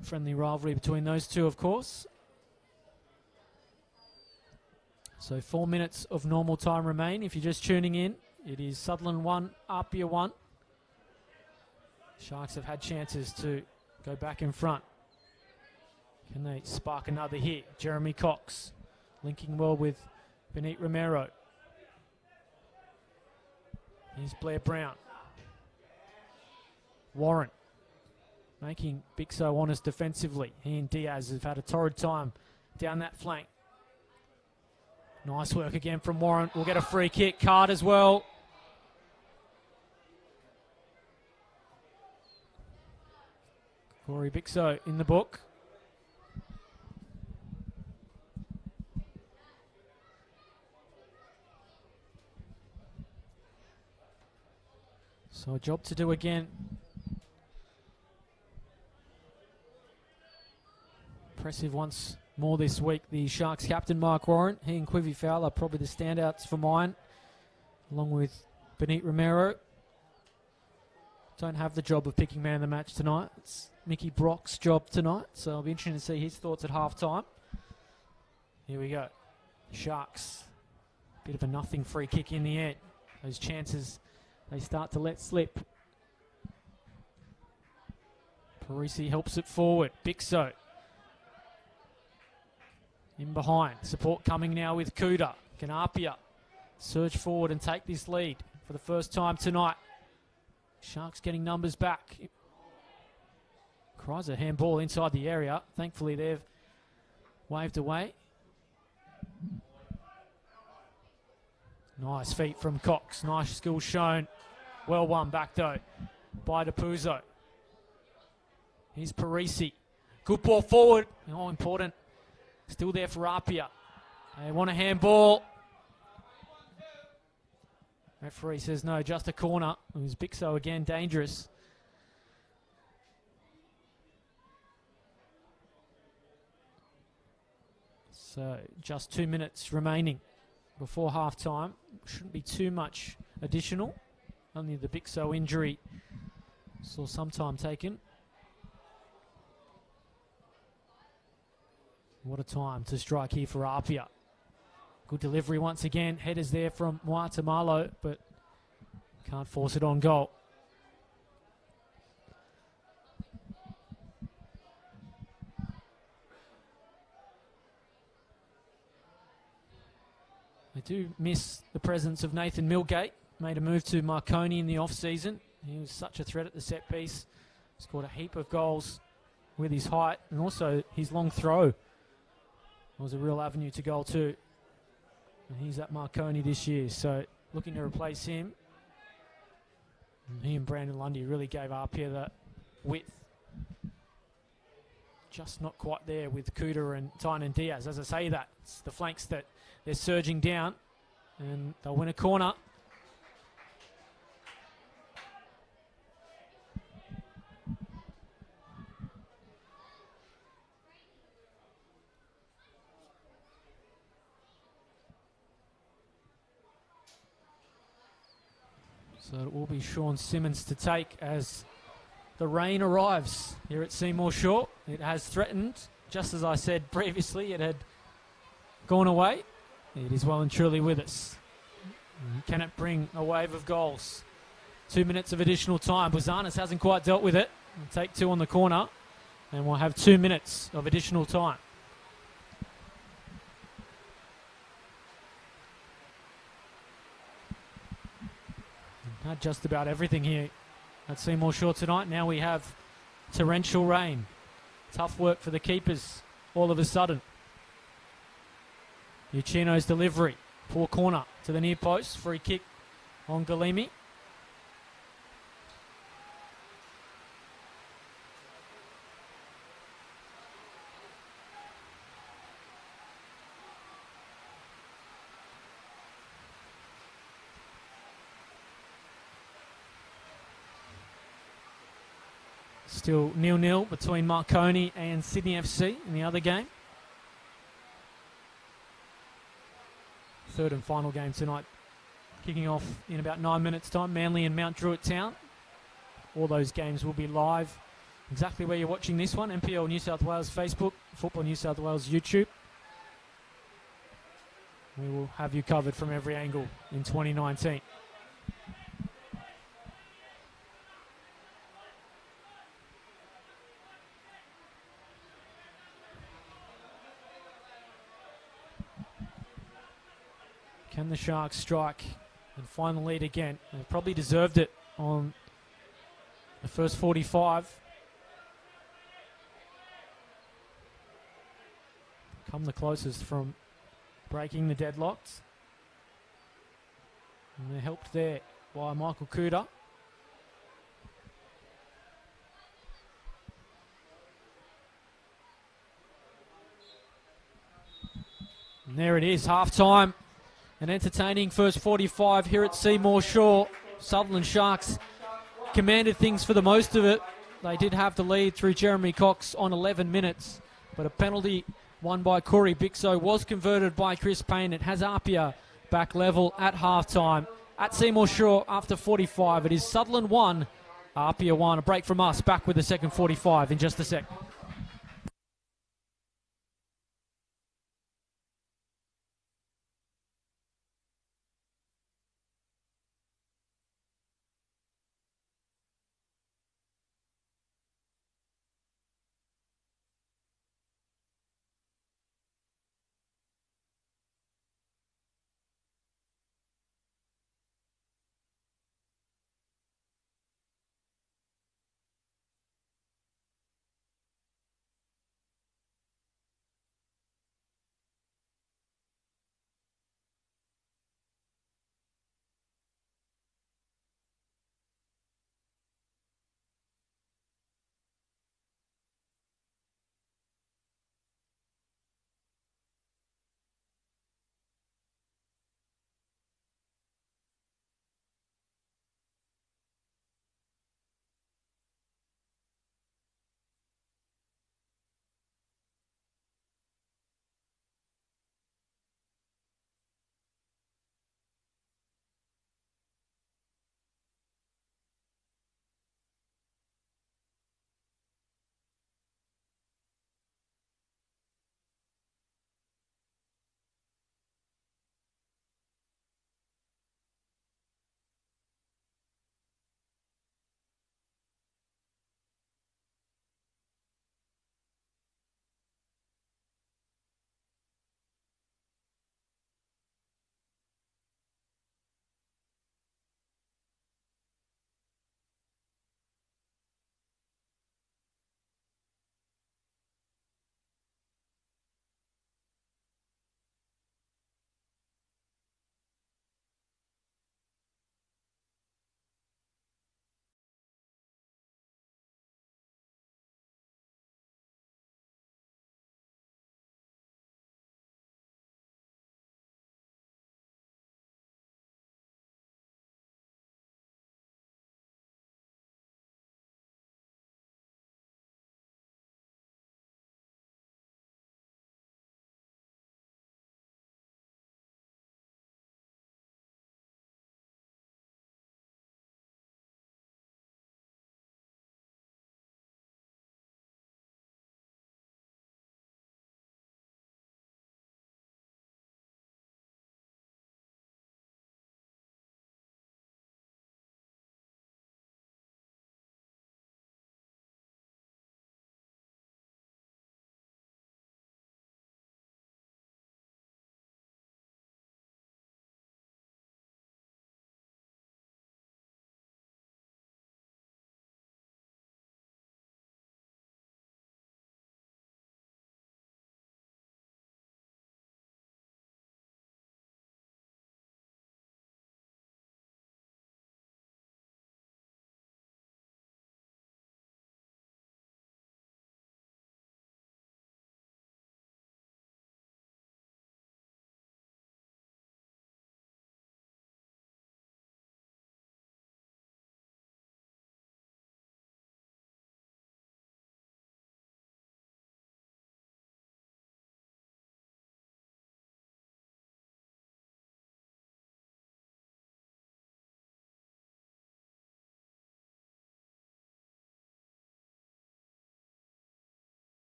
Friendly rivalry between those two, of course. So 4 minutes of normal time remain. If you're just tuning in, it is Sutherland 1, APIA 1. Sharks have had chances to go back in front. Can they spark another hit? Jeremy Cox linking well with Benit Romero. Here's Blair Brown. Warren making Bixo honest defensively. He and Diaz have had a torrid time down that flank. Nice work again from Warren. We'll get a free kick. Card as well. Corey Bixo in the book. So a job to do again. Impressive once more this week, the Sharks captain Mark Warren. He and Quivy Fowler probably the standouts for mine, along with Benit Romero. Don't have the job of picking man of the match tonight. It's Mickey Brock's job tonight, so I'll be interested to see his thoughts at half-time. Here we go. Sharks. Bit of a nothing free kick in the end. Those chances they start to let slip. Parisi helps it forward. Bixo in behind. Support coming now with Kuda. Can APIA surge forward and take this lead for the first time tonight? Sharks getting numbers back. Cries a handball inside the area. Thankfully they've waved away. Nice feet from Cox. Nice skill shown. Well won back though by DePuzzo. Here's Parisi. Good ball forward. Oh, important. Still there for APIA. They want a handball. Referee says no, just a corner. It was Bixo again, dangerous. So just 2 minutes remaining before half-time. Shouldn't be too much additional. Only the Bixo injury saw some time taken. What a time to strike here for APIA. Good delivery once again. Headers there from Muatamalo, but can't force it on goal. I do miss the presence of Nathan Milgate. Made a move to Marconi in the off-season. He was such a threat at the set piece. Scored a heap of goals with his height, and also his long throw was a real avenue to goal too. And he's at Marconi this year, so looking to replace him. And he and Brandon Lundy really gave APIA that width. Just not quite there with Kuda and Tynan Diaz. As I say that, it's the flanks that they're surging down, and they'll win a corner. So it will be Sean Simmons to take as the rain arrives here at Seymour Shore. It has threatened, just as I said previously, it had gone away. It is well and truly with us. Can it bring a wave of goals? 2 minutes of additional time. Buzanis hasn't quite dealt with it. We'll take two on the corner, and we'll have 2 minutes of additional time. Had just about everything here at Seymour Shore tonight. Now we have torrential rain. Tough work for the keepers all of a sudden. Uchino's delivery. Poor corner to the near post. Free kick on Galimi. Still 0-0 between Marconi and Sydney FC in the other game. Third and final game tonight, kicking off in about 9 minutes' time. Manly and Mount Druitt Town. All those games will be live exactly where you're watching this one. NPL New South Wales Facebook, Football New South Wales YouTube. We will have you covered from every angle in 2019. Can the Sharks strike and find the lead again? They probably deserved it on the first 45. Come the closest from breaking the deadlocks. And they're helped there by Michael Kuda. And there it is, half-time. An entertaining first 45 here at Seymour Shore. Sutherland Sharks commanded things for the most of it. They did have the lead through Jeremy Cox on 11 minutes, but a penalty won by Corey Bixo was converted by Chris Payne. It has APIA back level at halftime at Seymour Shaw after 45. It is Sutherland 1, APIA 1. A break from us. Back with the second 45 in just a sec.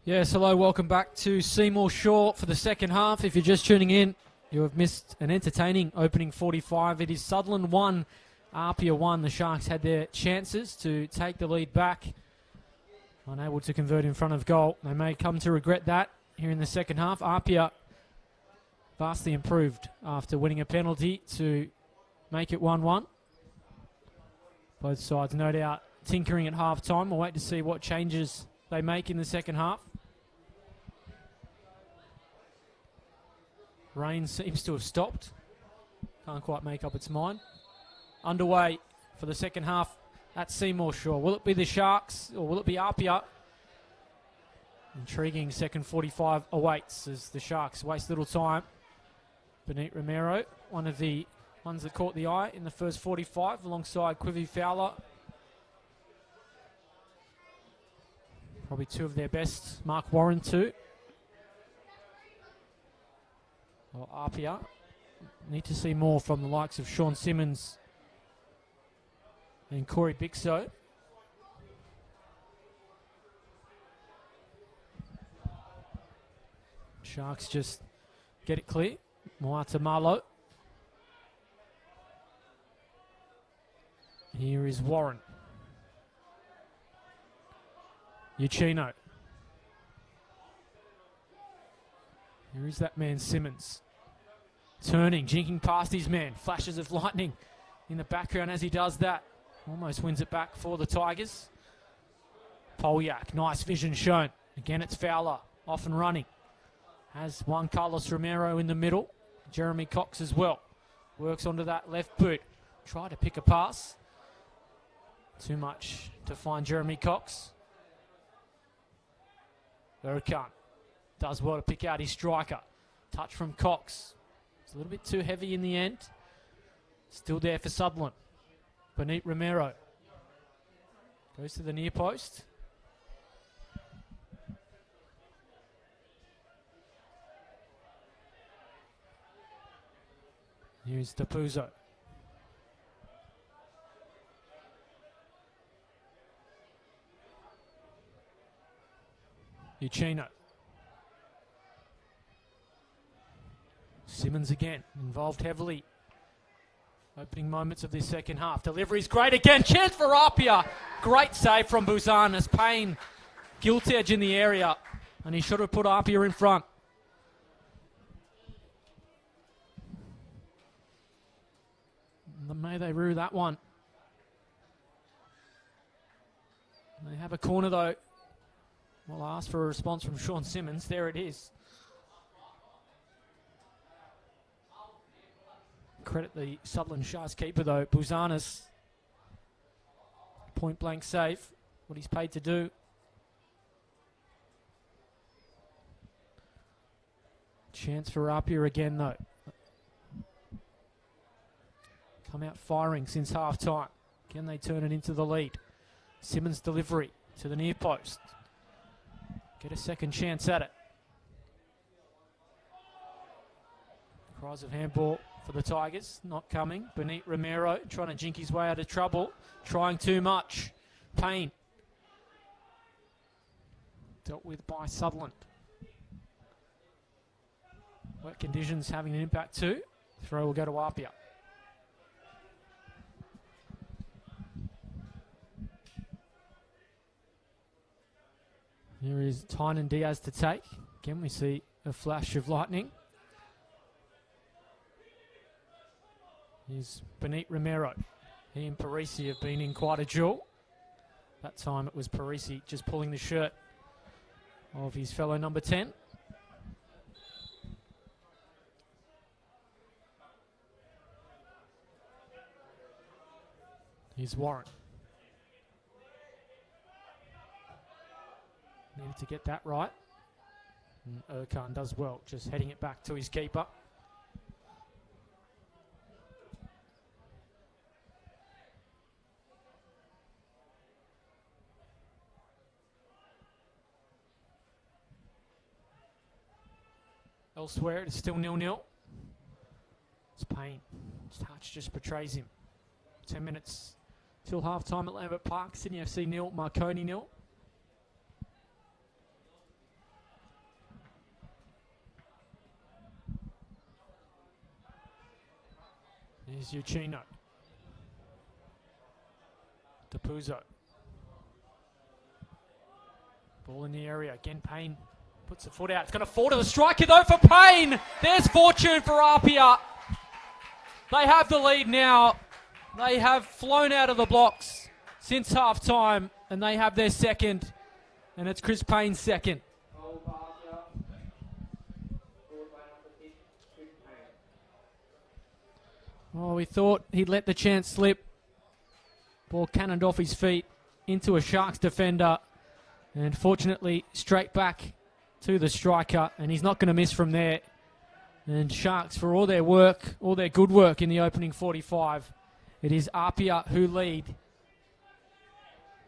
Yes, hello, welcome back to Seymour Shore for the second half. If you're just tuning in, you have missed an entertaining opening 45. It is Sutherland 1, APIA 1. The Sharks had their chances to take the lead back, unable to convert in front of goal. They may come to regret that here in the second half. APIA vastly improved after winning a penalty to make it 1-1. Both sides no doubt tinkering at half time. We'll wait to see what changes they make in the second half. Rain seems to have stopped. Can't quite make up its mind. Underway for the second half at Seymour Shore. Will it be the Sharks or will it be APIA? Intriguing second 45 awaits as the Sharks waste little time. Benit Romero, one of the ones that caught the eye in the first 45 alongside Quivi Fowler. Probably two of their best. Mark Warren too. Well, APIA need to see more from the likes of Sean Simmons and Corey Bixo. Sharks just get it clear. Moata Marlowe. Here is Warren. Uchino. Here is that man Simmons. Turning, jinking past his man. Flashes of lightning in the background as he does that. Almost wins it back for the Tigers. Polyak, nice vision shown. Again, it's Fowler, off and running. Has Juan Carlos Romero in the middle. Jeremy Cox as well. Works onto that left boot. Try to pick a pass. Too much to find Jeremy Cox. Urquhart does well to pick out his striker. Touch from Cox. It's a little bit too heavy in the end. Still there for Sutherland. Benit Romero. Goes to the near post. Here's Tapuzo. Uchino. Simmons again, involved heavily. Opening moments of this second half. Delivery's great again. Chance for Apia. Great save from Buzan as Payne gilt edge in the area. And he should have put Apia in front. May they rue that one. They have a corner though. We'll ask for a response from Sean Simmons. There it is. Credit the Sutherland Sharks keeper though, Buzanis. Point blank save. What he's paid to do. Chance for Apia again though. Come out firing since half time. Can they turn it into the lead? Simmons' delivery to the near post. Get a second chance at it. Cries of handball for the Tigers. Not coming. Benit Romero trying to jink his way out of trouble. Trying too much. Payne. Dealt with by Sutherland. Wet conditions having an impact too. Throw will go to Apia. Here is Tynan Diaz to take. Again, we see a flash of lightning. Here's Benit Romero. He and Parisi have been in quite a duel. That time it was Parisi just pulling the shirt of his fellow number 10. Here's Warren. Needed to get that right. And Urquhart does well, just heading it back to his keeper. Elsewhere, it's still 0-0. It's Payne. His touch just betrays him. 10 minutes till half-time at Lambert Park. Sydney FC 0, Marconi 0. Here's Uchino. DePuzzo. Ball in the area. Again, Payne puts a foot out. It's going to fall to the striker, though, for Payne. There's fortune for APIA. They have the lead now. They have flown out of the blocks since half-time, and they have their second, and it's Chris Payne's second. Oh, we thought he'd let the chance slip. Ball cannoned off his feet into a Sharks defender, and fortunately straight back to the striker, and he's not going to miss from there. And Sharks, for all their work, all their good work in the opening 45, it is APIA who lead.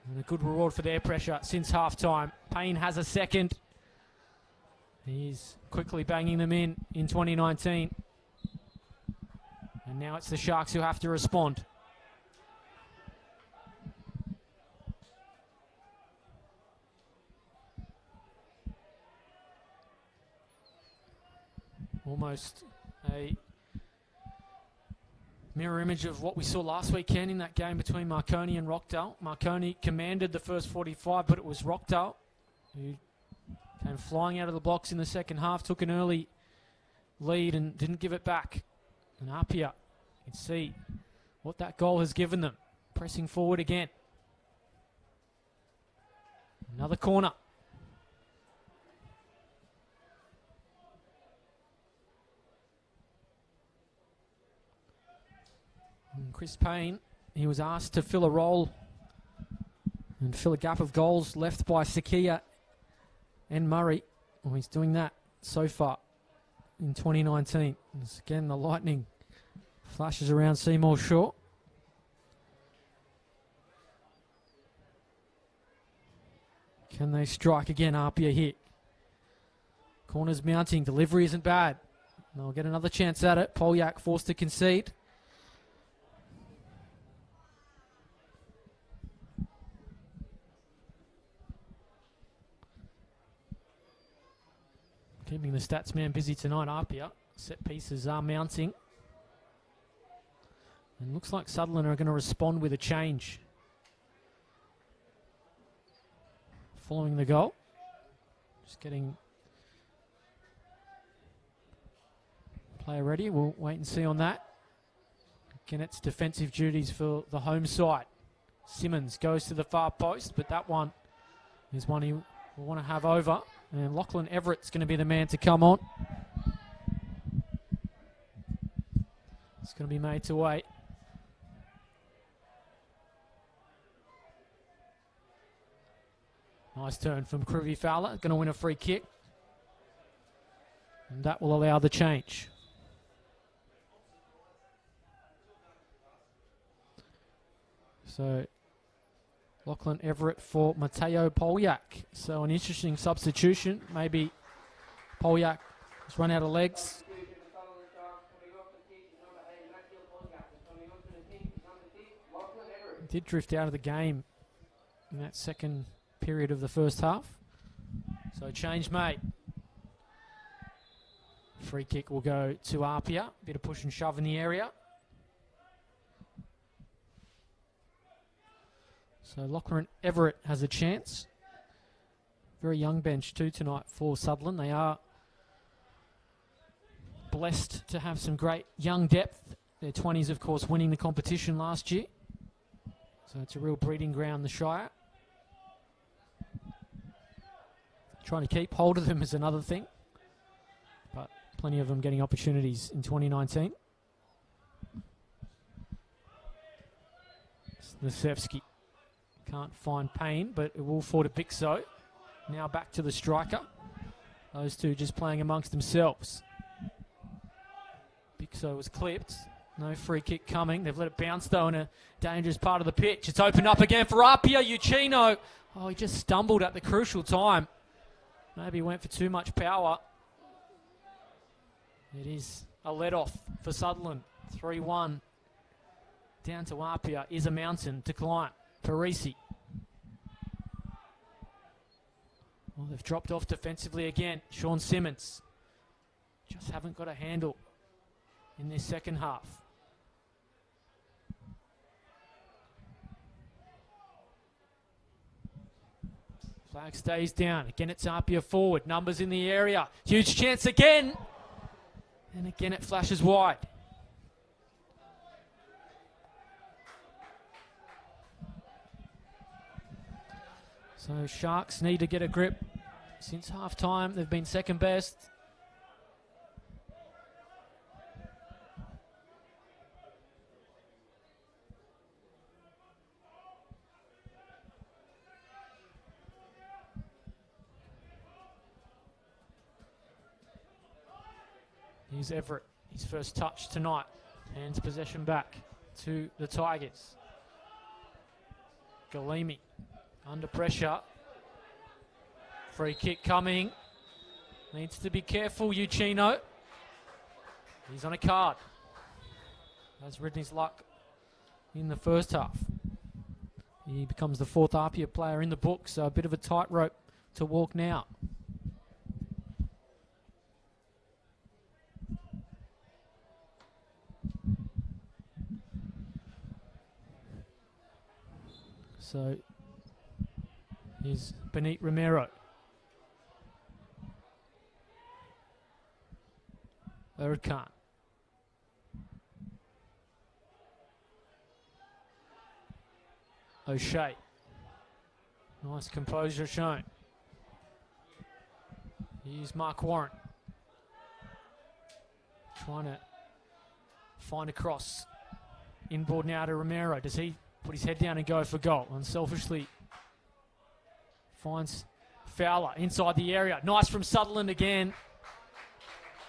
And a good reward for their pressure since half-time. Payne has a second. He's quickly banging them in 2019. And now it's the Sharks who have to respond. Almost a mirror image of what we saw last weekend in that game between Marconi and Rockdale. Marconi commanded the first 45, but it was Rockdale who came flying out of the blocks in the second half, took an early lead and didn't give it back. And APIA, you can see what that goal has given them. Pressing forward again. Another corner. And Chris Payne, he was asked to fill a role and fill a gap of goals left by Sakia and Murray. Well, he's doing that so far in 2019. And again, the lightning flashes around Seymour Shaw. Can they strike again? APIA hit. Corner's mounting. Delivery isn't bad. They'll get another chance at it. Polyak forced to concede. Keeping the stats man busy tonight, APIA. Set pieces are mounting. And looks like Sutherland are going to respond with a change. Following the goal. Just getting player ready. We'll wait and see on that. Again, it's defensive duties for the home side. Simmons goes to the far post, but that one is one he will want to have over. And Lachlan Everett's going to be the man to come on. It's going to be made to wait. Nice turn from Kruvy Fowler. Going to win a free kick. And that will allow the change. So Lachlan Everett for Mateo Polyak. So an interesting substitution. Maybe Polyak has run out of legs. Did drift out of the game in that second period of the first half. So change made. Free kick will go to APIA. Bit of push and shove in the area. So Lachlan Everett has a chance. Very young bench too tonight for Sutherland. They are blessed to have some great young depth. Their 20s, of course, winning the competition last year. So it's a real breeding ground, the Shire. Trying to keep hold of them is another thing. But plenty of them getting opportunities in 2019. Snisevsky. Can't find Payne, but it will fall to Bixo. Now back to the striker. Those two just playing amongst themselves. Bixo was clipped. No free kick coming. They've let it bounce, though, in a dangerous part of the pitch. It's opened up again for APIA. Uchino. Oh, he just stumbled at the crucial time. Maybe went for too much power. It is a let-off for Sutherland. 3-1. Down to APIA is a mountain to climb. Parisi. Well, they've dropped off defensively again. Sean Simmons. Just haven't got a handle in this second half. Flag stays down. Again, it's APIA forward. Numbers in the area. Huge chance again. And again, it flashes wide. So Sharks need to get a grip. Since half-time, they've been second best. Here's Everett, his first touch tonight. Hands possession back to the Tigers. Galimi under pressure. Free kick coming. Needs to be careful, Uchino. He's on a card. Has ridden his luck in the first half. He becomes the fourth APIA player in the book, so a bit of a tightrope to walk now. So here's Benit Romero. Urkan. O'Shea. Nice composure shown. Here's Mark Warren. Trying to find a cross. Inboard now to Romero. Does he put his head down and go for goal? Unselfishly finds Fowler inside the area. Nice from Sutherland again.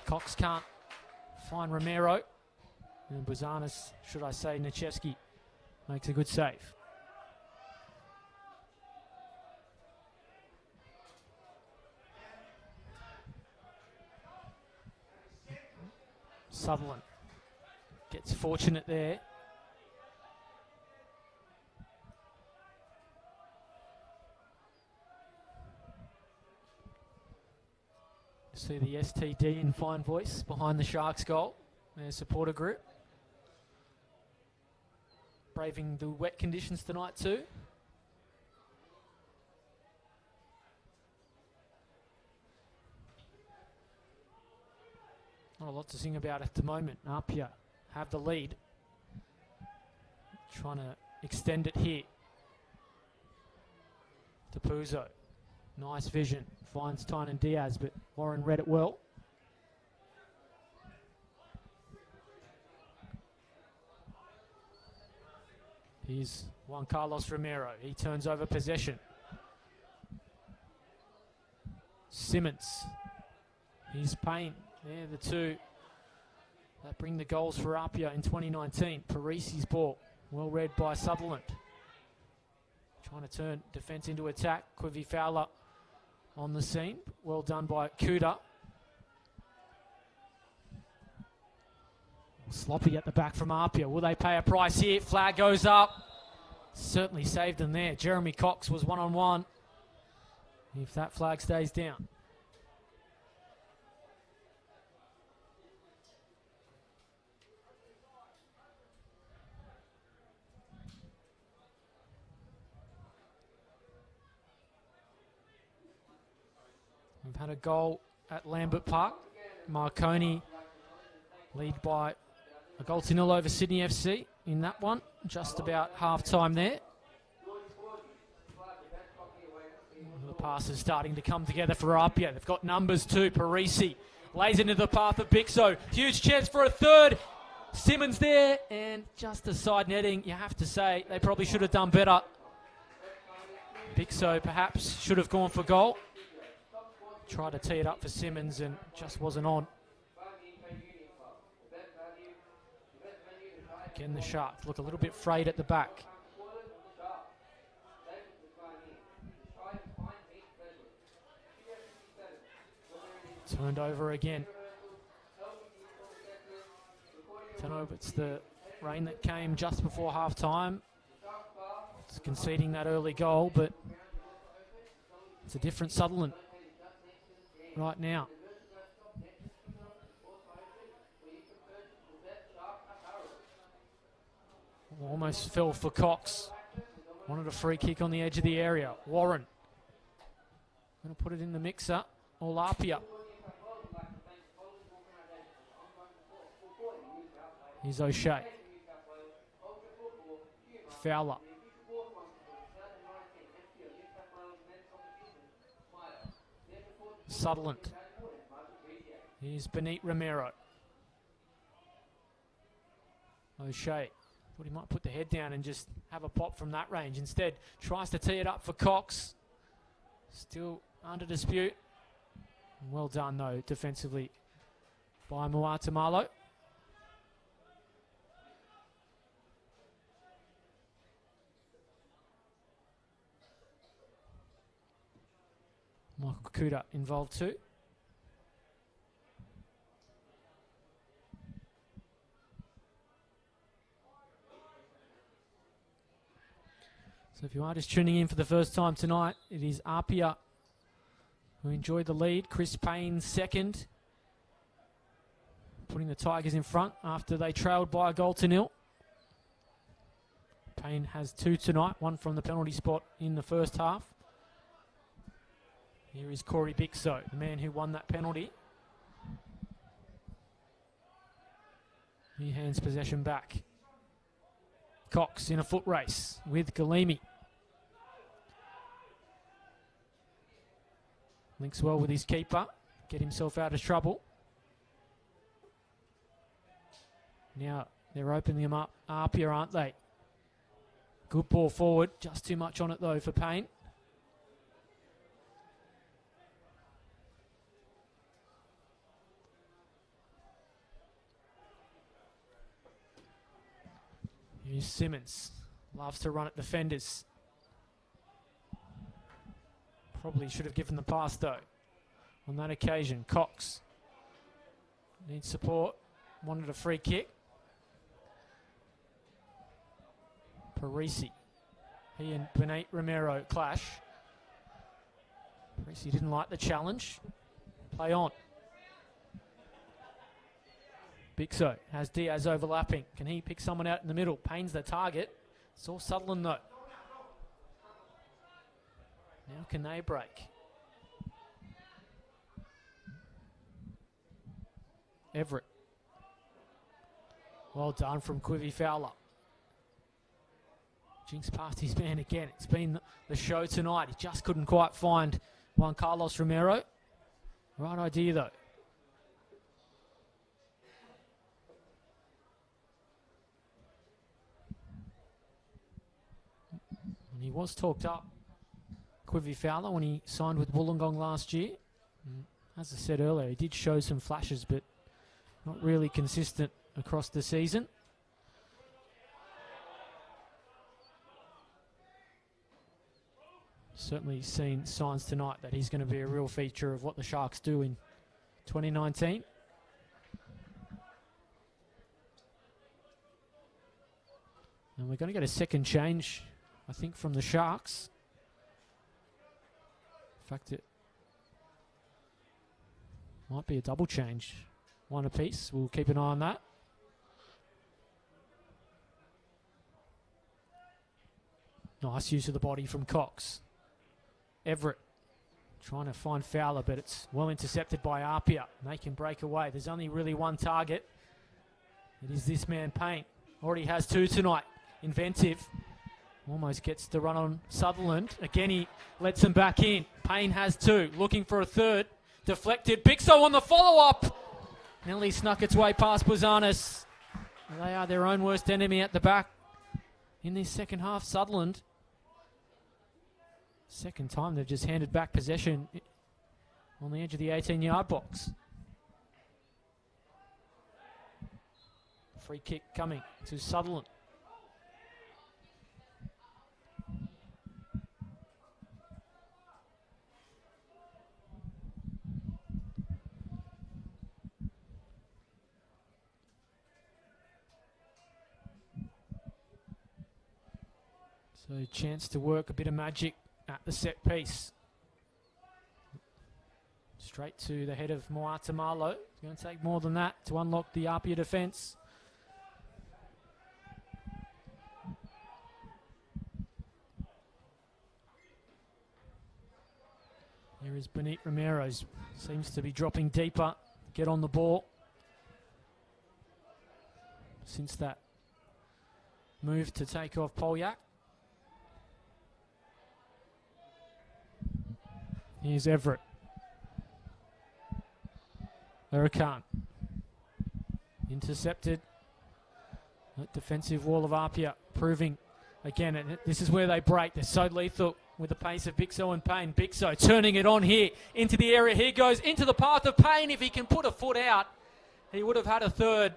Cox can't find Romero. And Buzanis, should I say, Nichevsky makes a good save. Sutherland gets fortunate there. See the STD in fine voice behind the Sharks goal. Their supporter group. Braving the wet conditions tonight too. Not a lot to sing about at the moment. APIA have the lead. Trying to extend it here. To Puzo. Nice vision. Finds Tynan Diaz, but Warren read it well. Here's Juan Carlos Romero. He turns over possession. Simmons. Here's Payne. They're the two that bring the goals for APIA in 2019. Parisi's ball. Well read by Sutherland. Trying to turn defence into attack. Quivi Fowler on the scene. Well done by Kuda. Sloppy at the back from APIA. Will they pay a price here? Flag goes up. Certainly saved them there. Jeremy Cox was one-on-one. If that flag stays down. We've had a goal at Lambert Park. Marconi lead by a goal to nil over Sydney FC in that one. Just about half-time there. The passes starting to come together for APIA. They've got numbers too. Parisi lays into the path of Bixo. Huge chance for a third. Simmons there, and just a side netting. You have to say they probably should have done better. Bixo perhaps should have gone for goal. Tried to tee it up for Simmons and just wasn't on. Again, the Sharks look a little bit frayed at the back. Turned over again. Don't know if it's the rain that came just before half-time. It's conceding that early goal, but it's a different Sutherland right now. Almost fell for Cox. Wanted a free kick on the edge of the area. Warren Going to put it in the mixer. All APIA. Here's O'Shea. Fowler. Sutherland. Here's Benit Romero. O'Shea. Thought he might put the head down and just have a pop from that range. Instead, tries to tee it up for Cox. Still under dispute. Well done, though, defensively by Muatamalo. Michael Kuda involved too. So if you are just tuning in for the first time tonight, it is APIA who enjoyed the lead. Chris Payne second, putting the Tigers in front after they trailed by a goal to nil. Payne has 2 tonight, 1 from the penalty spot in the first half. Here is Corey Bixo, the man who won that penalty. He hands possession back. Cox in a foot race with Galimi. Links well with his keeper. Get himself out of trouble. Now they're opening them up. APIA, aren't they? Good ball forward. Just too much on it though for Payne. Here's Simmons. Loves to run at defenders. Probably should have given the pass though. On that occasion, Cox needs support. Wanted a free kick. Parisi. He and Benit Romero clash. Parisi didn't like the challenge. Play on. Bixo has Diaz overlapping. Can he pick someone out in the middle? Payne's the target. It's all Sutherland though. Now can they break? Everett. Well done from Quivy Fowler. Jinx past his man again. It's been the show tonight. He just couldn't quite find Juan Carlos Romero. Right idea though. And he was talked up, Quivy Fowler, when he signed with Wollongong last year. As I said earlier, he did show some flashes, but not really consistent across the season. Certainly seen signs tonight that he's going to be a real feature of what the Sharks do in 2019. And we're going to get a second change, I think, from the Sharks. In fact, it might be a double change. One apiece. We'll keep an eye on that. Nice use of the body from Cox. Everett trying to find Fowler, but it's well intercepted by APIA. They can break away. There's only really one target. It is this man, Payne. Already has 2 tonight. Inventive. Almost gets the run on Sutherland. Again, he lets him back in. Payne has 2. Looking for a third. Deflected. Bixo on the follow-up. Nearly snuck its way past Buzanis. They are their own worst enemy at the back in this second half. Sutherland. Second time they've just handed back possession on the edge of the 18-yard box. Free kick coming to Sutherland. So chance to work a bit of magic at the set piece. Straight to the head of Moatamalo. It's going to take more than that to unlock the APIA defence. Here is Benit Romero's seems to be dropping deeper, get on the ball. Since that move to take off Polyak. Here's Everett. Erkan. Intercepted. That defensive wall of APIA proving again, and this is where they break. They're so lethal with the pace of Bixo and Payne. Bixo turning it on here into the area. He goes into the path of Payne. If he can put a foot out, he would have had a third.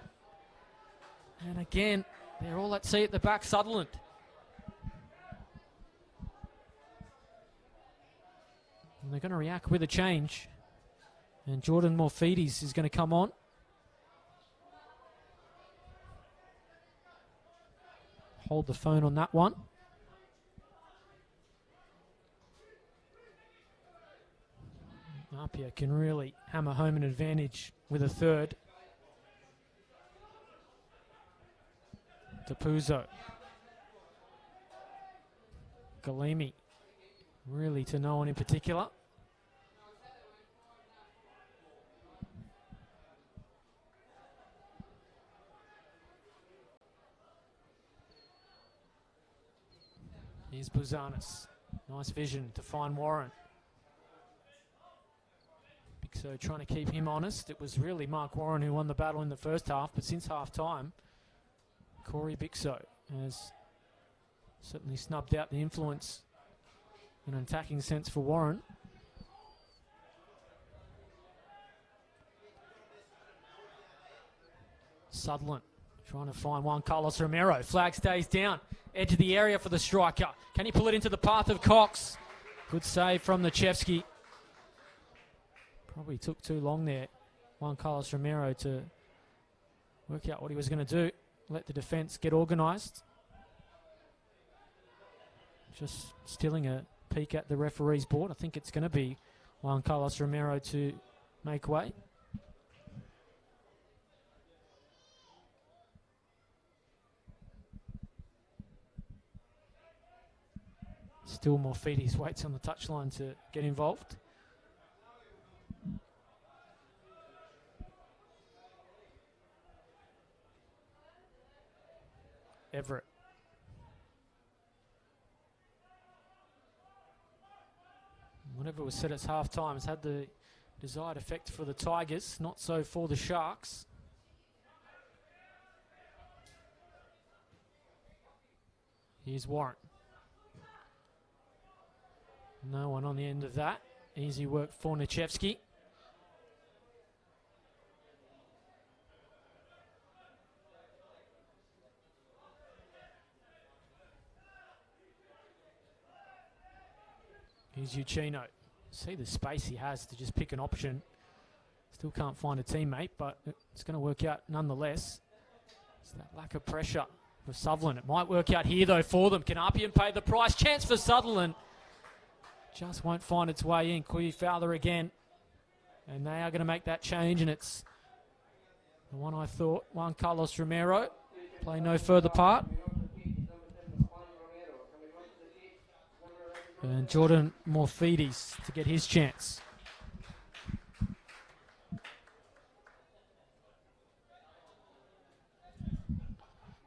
And again, they're all at sea at the back, Sutherland. And they're going to react with a change. And Jordan Morfides is going to come on. Hold the phone on that one. APIA can really hammer home an advantage with a third. Tapuzo. Galimi. Really to no one in particular. Here's Buzanis. Nice vision to find Warren. Bixo trying to keep him honest. It was really Mark Warren who won the battle in the first half, but since half time, Corey Bixo has certainly snubbed out the influence in an attacking sense for Warren. Sutherland trying to find Juan Carlos Romero. Flag stays down. Edge of the area for the striker. Can he pull it into the path of Cox? Good save from Nichevsky. Probably took too long there, Juan Carlos Romero, to work out what he was going to do. Let the defence get organised. Just stealing a peek at the referee's board. I think it's going to be Juan Carlos Romero to make way. Still Morfides waits on the touchline to get involved. Everett. Whatever was said as half-time has had the desired effect for the Tigers, not so for the Sharks. Here's Warren. No one on the end of that. Easy work for Nichevsky. Here's Uchino. See the space he has to just pick an option. Still can't find a teammate, but it's going to work out nonetheless. It's that lack of pressure for Sutherland. It might work out here, though, for them. Can Appian pay the price? Chance for Sutherland. Just won't find its way in. Kui Fowler again. And they are going to make that change, and it's the one I thought. Juan Carlos Romero play no further part. And Jordan Morfides to get his chance.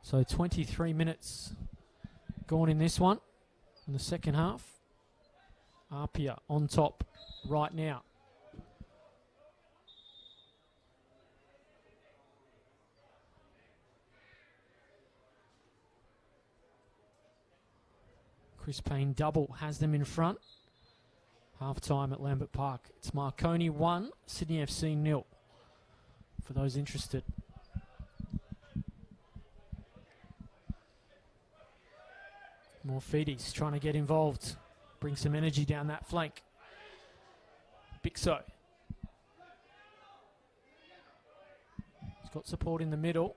So 23 minutes gone in this one, in the second half. APIA on top right now. Chris Payne double has them in front. Half time at Lambert Park. It's Marconi 1, Sydney FC 0 for those interested. Morfides trying to get involved. Bring some energy down that flank. Bixo. He's got support in the middle.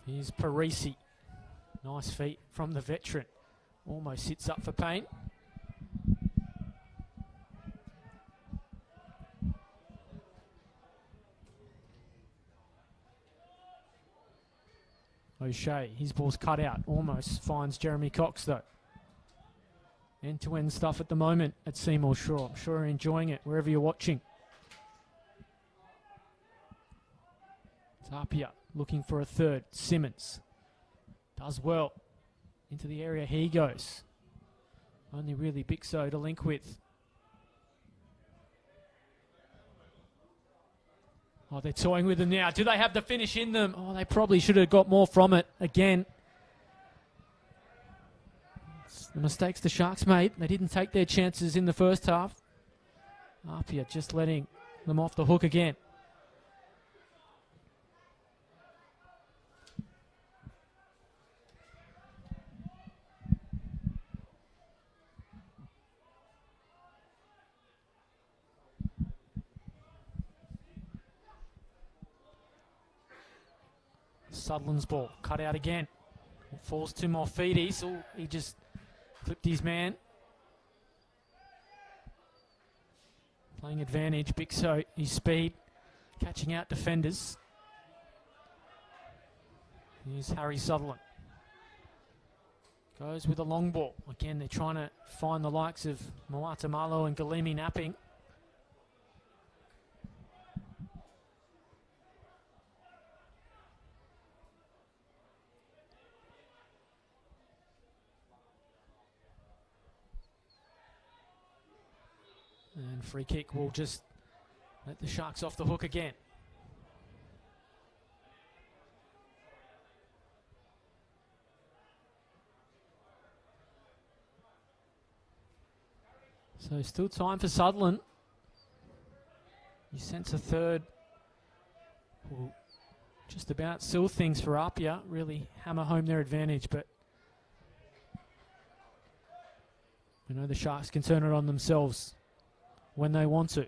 Here's Parisi. Nice feet from the veteran. Almost sits up for Payne. O'Shea, his ball's cut out. Almost finds Jeremy Cox though. End-to-end stuff at the moment at Seymour Shaw. I'm sure you're enjoying it wherever you're watching. It's APIA looking for a third. Simmons does well. Into the area he goes. Only really Big So to link with. Oh, they're toying with them now. Do they have the finish in them? Oh, they probably should have got more from it again. It's the mistakes the Sharks made. They didn't take their chances in the first half. APIA just letting them off the hook again. Sutherland's ball cut out again. It falls to Morphides. Oh, he just clipped his man. Playing advantage. Big So, his speed, catching out defenders. Here's Harry Sutherland. Goes with a long ball. Again, they're trying to find the likes of Moatamalo and Galimi napping. And free kick will just let the Sharks off the hook again. So still time for Sutherland. You sense a third will just about seal things for APIA, really hammer home their advantage, but you know the Sharks can turn it on themselves when they want to.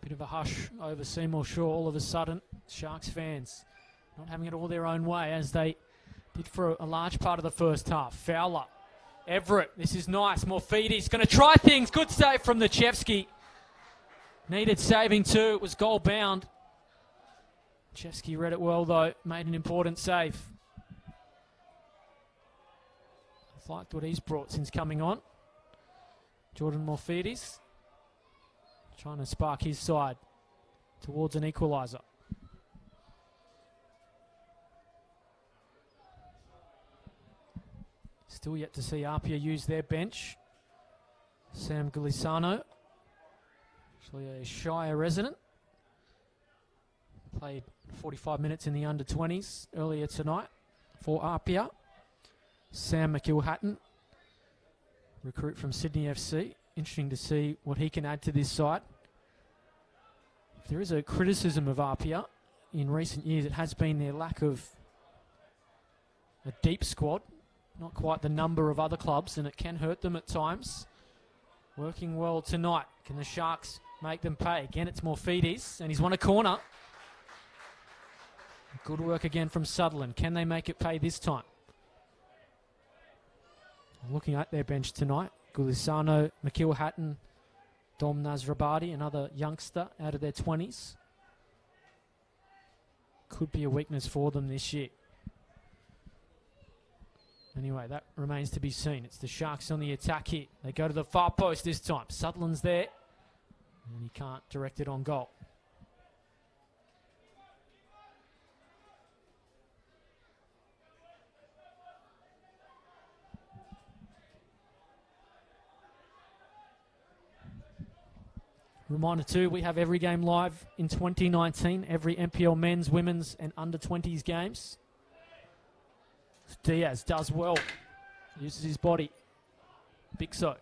Bit of a hush over Seymour Shaw all of a sudden. Sharks fans not having it all their own way as they did for a large part of the first half. Fowler, Everett, this is nice. Morphides going to try things. Good save from Chevsky. Needed saving too. It was goal bound. Chevsky read it well though. Made an important save. I've liked what he's brought since coming on. Jordan Morphides trying to spark his side towards an equaliser. Still yet to see APIA use their bench. Sam Gulisano, actually a Shire resident. Played 45 minutes in the under-20s earlier tonight for APIA. Sam McIlhatton, recruit from Sydney FC. Interesting to see what he can add to this side. If there is a criticism of APIA in recent years, it has been their lack of a deep squad. Not quite the number of other clubs, and it can hurt them at times. Working well tonight. Can the Sharks make them pay? Again, it's Morphides, and he's won a corner. Good work again from Sutherland. Can they make it pay this time? Looking at their bench tonight, Gulisano, McIlhatton, Dom Nasrabadi, another youngster out of their 20s. Could be a weakness for them this year. Anyway, that remains to be seen. It's the Sharks on the attack here. They go to the far post this time. Sutherland's there, and he can't direct it on goal. Reminder too, we have every game live in 2019, every NPL men's, women's and under-20s games. Diaz does well, uses his body. Big So.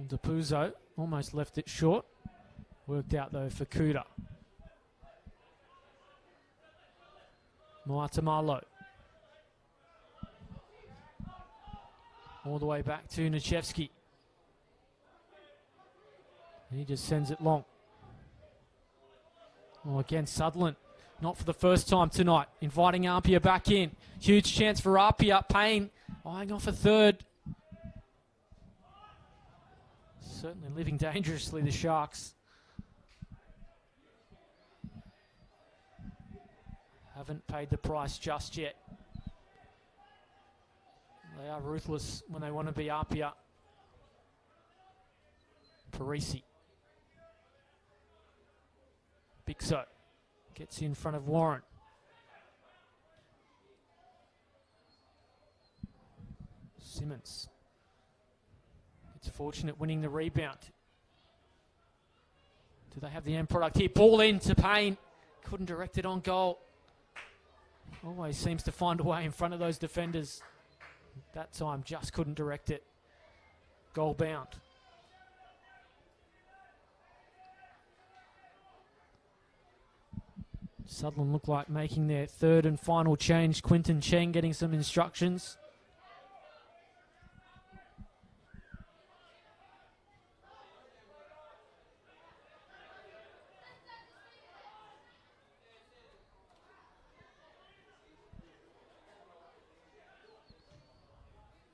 Depuzo almost left it short. Worked out though for Kuda. Moatamalo. All the way back to Chevsky. He just sends it long. Oh, again, Sutherland, not for the first time tonight, inviting APIA back in. Huge chance for APIA. Payne eyeing off a third. Certainly living dangerously, the Sharks. Haven't paid the price just yet. They are ruthless when they want to be APIA. Parisi. Bixo gets in front of Warren. Simmons. It's fortunate winning the rebound. Do they have the end product here? Ball in to Payne. Couldn't direct it on goal. Always seems to find a way in front of those defenders. That time just couldn't direct it. Goal bound. Sutherland look like making their third and final change. Quinton Cheng getting some instructions.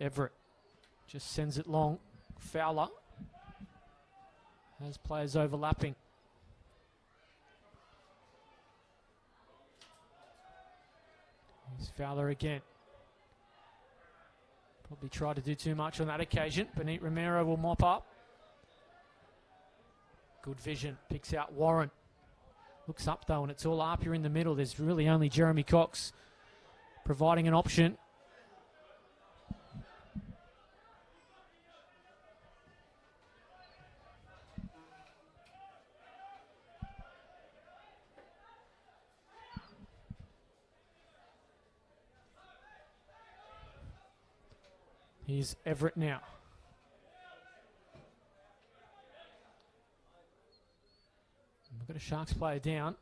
Everett just sends it long. Fowler has players overlapping. Here's Fowler again. Probably tried to do too much on that occasion. Benit Romero will mop up. Good vision. Picks out Warren. Looks up though, and it's all APIA in the middle. There's really only Jeremy Cox providing an option. Here's Everett now. We've got a Sharks player down.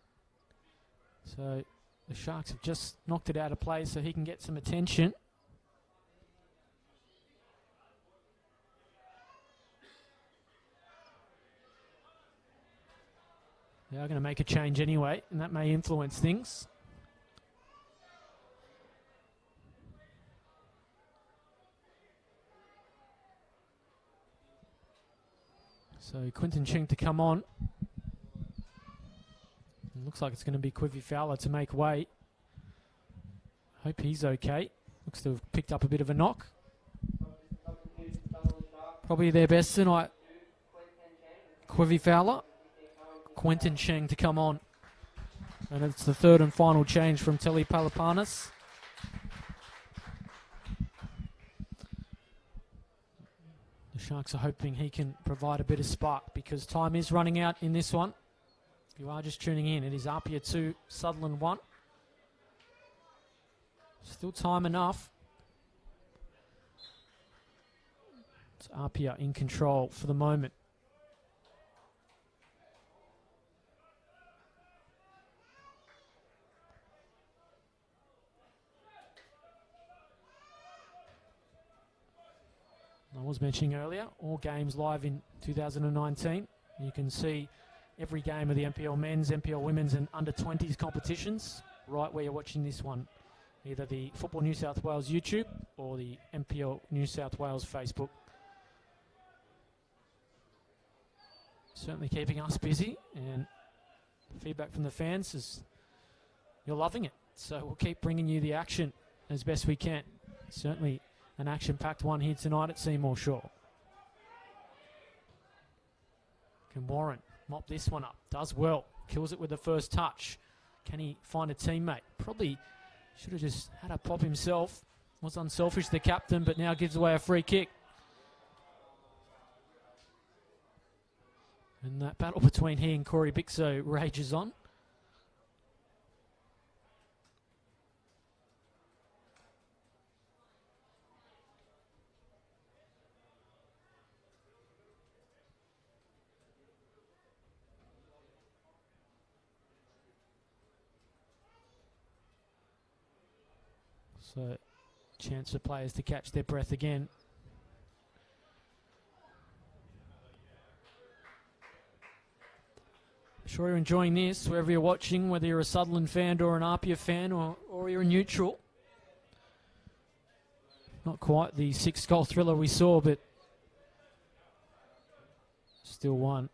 So the Sharks have just knocked it out of play so he can get some attention. They are going to make a change anyway, and that may influence things. So Quinton Cheng to come on. It looks like it's going to be Quivi Fowler to make way. Hope he's okay. Looks to have picked up a bit of a knock. Probably their best tonight. Quivi Fowler. Quinton Cheng to come on. And it's the third and final change from Telly Palapanis. The Sharks are hoping he can provide a bit of spark because time is running out in this one. If you are just tuning in, it is APIA 2, Sutherland 1. Still time enough. It's APIA in control for the moment. I was mentioning earlier, all games live in 2019. You can see every game of the NPL men's, NPL women's and under-20s competitions right where you're watching this one. Either the Football New South Wales YouTube or the NPL New South Wales Facebook. Certainly keeping us busy, and feedback from the fans is you're loving it. So we'll keep bringing you the action as best we can. Certainly an action-packed one here tonight at Seymour Shore. Can Warren mop this one up? Does well. Kills it with the first touch. Can he find a teammate? Probably should have just had a pop himself. Was unselfish, the captain, but now gives away a free kick. And that battle between he and Corey Bixo rages on. So, chance for players to catch their breath again. sure you're enjoying this, wherever you're watching, whether you're a Sutherland fan or an APIA fan or you're a neutral. Not quite the 6-goal thriller we saw, but still one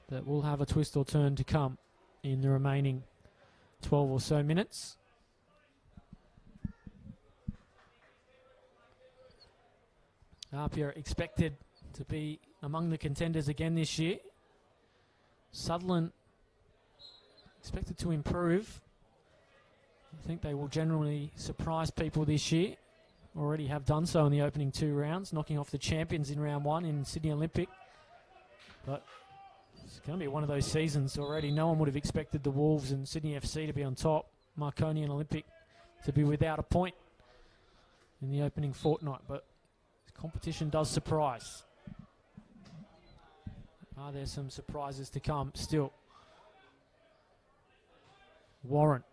that will have a twist or turn to come in the remaining 12 or so minutes. APIA expected to be among the contenders again this year. Sutherland expected to improve. I think they will generally surprise people this year. Already have done so in the opening 2 rounds, knocking off the champions in round 1 in Sydney Olympic. But it's going to be one of those seasons already. No one would have expected the Wolves and Sydney FC to be on top, Marconi and Olympic to be without a point in the opening fortnight. But competition does surprise. Are there some surprises to come still? Warren.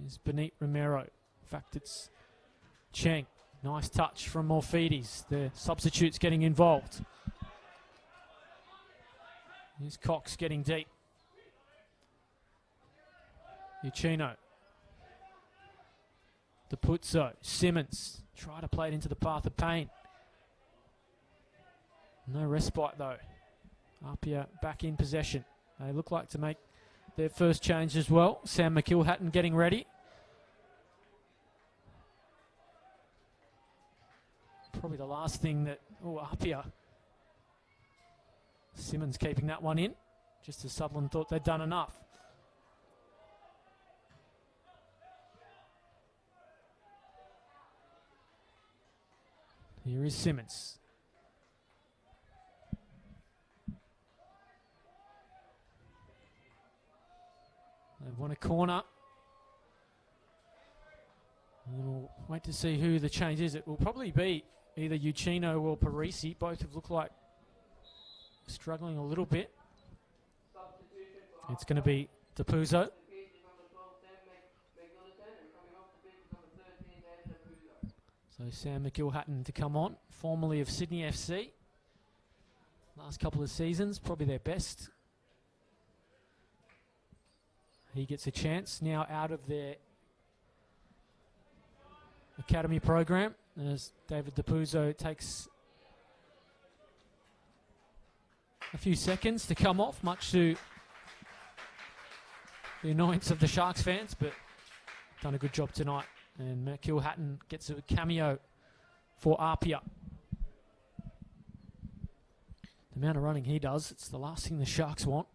Here's Benit Romero. In fact, it's Cheng. Nice touch from Morphides. The substitutes getting involved. Here's Cox getting deep. Uchino. DePuzzo. Simmons. Try to play it into the path of pain. No respite though. APIA back in possession. They look like to make their first change as well. Sam McIlhatton getting ready. Probably the last thing that... Oh, APIA. Simmons keeping that one in. Just as Sutherland thought they'd done enough. Here is Simmons. They've won a corner. And we'll wait to see who the change is. It will probably be either Uchino or Parisi. Both have looked like struggling a little bit. It's going to be DePuzzo. So Sam McIlhatton to come on, formerly of Sydney FC. Last couple of seasons, probably their best. He gets a chance now out of their academy program as David DePuzzo takes a few seconds to come off, much to the annoyance of the Sharks fans, but done a good job tonight. And McIlhatton gets a cameo for APIA. The amount of running he does, it's the last thing the Sharks want.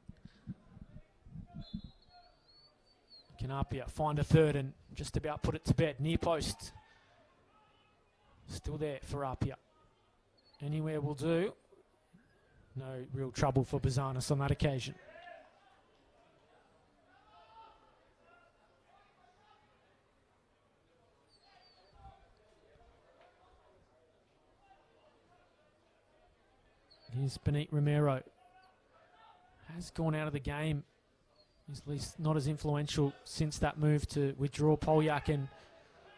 Can APIA find a third and just about put it to bed? Near post. Still there for APIA. Anywhere will do. No real trouble for Bazanis on that occasion. Here's Benit Romero. Has gone out of the game. He's at least not as influential since that move to withdraw Polyak and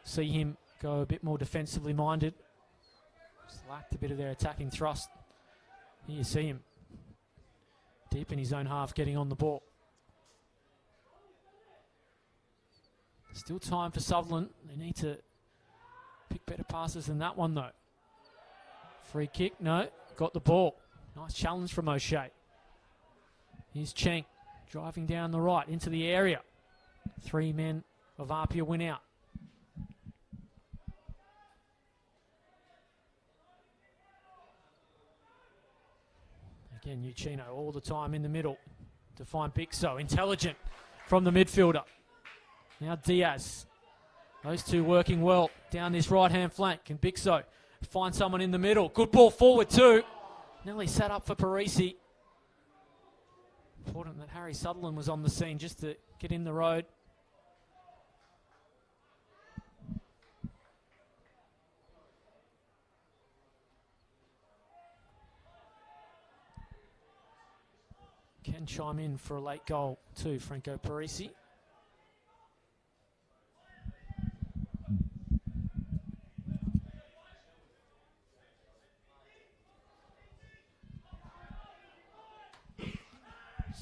see him go a bit more defensively minded. Just lacked a bit of their attacking thrust. Here you see him deep in his own half getting on the ball. Still time for Sutherland. They need to pick better passes than that one though. Free kick, no. Got the ball. Nice challenge from O'Shea. Here's Cheng driving down the right into the area. 3 men of APIA win out. Again, Uchino all the time in the middle to find Bixo. Intelligent from the midfielder. Now Diaz. Those two working well down this right-hand flank. Can Bixo find someone in the middle? Good ball forward too. Nearly set up for Parisi. Important that Harry Sutherland was on the scene just to get in the road. Can chime in for a late goal too, Franco Parisi.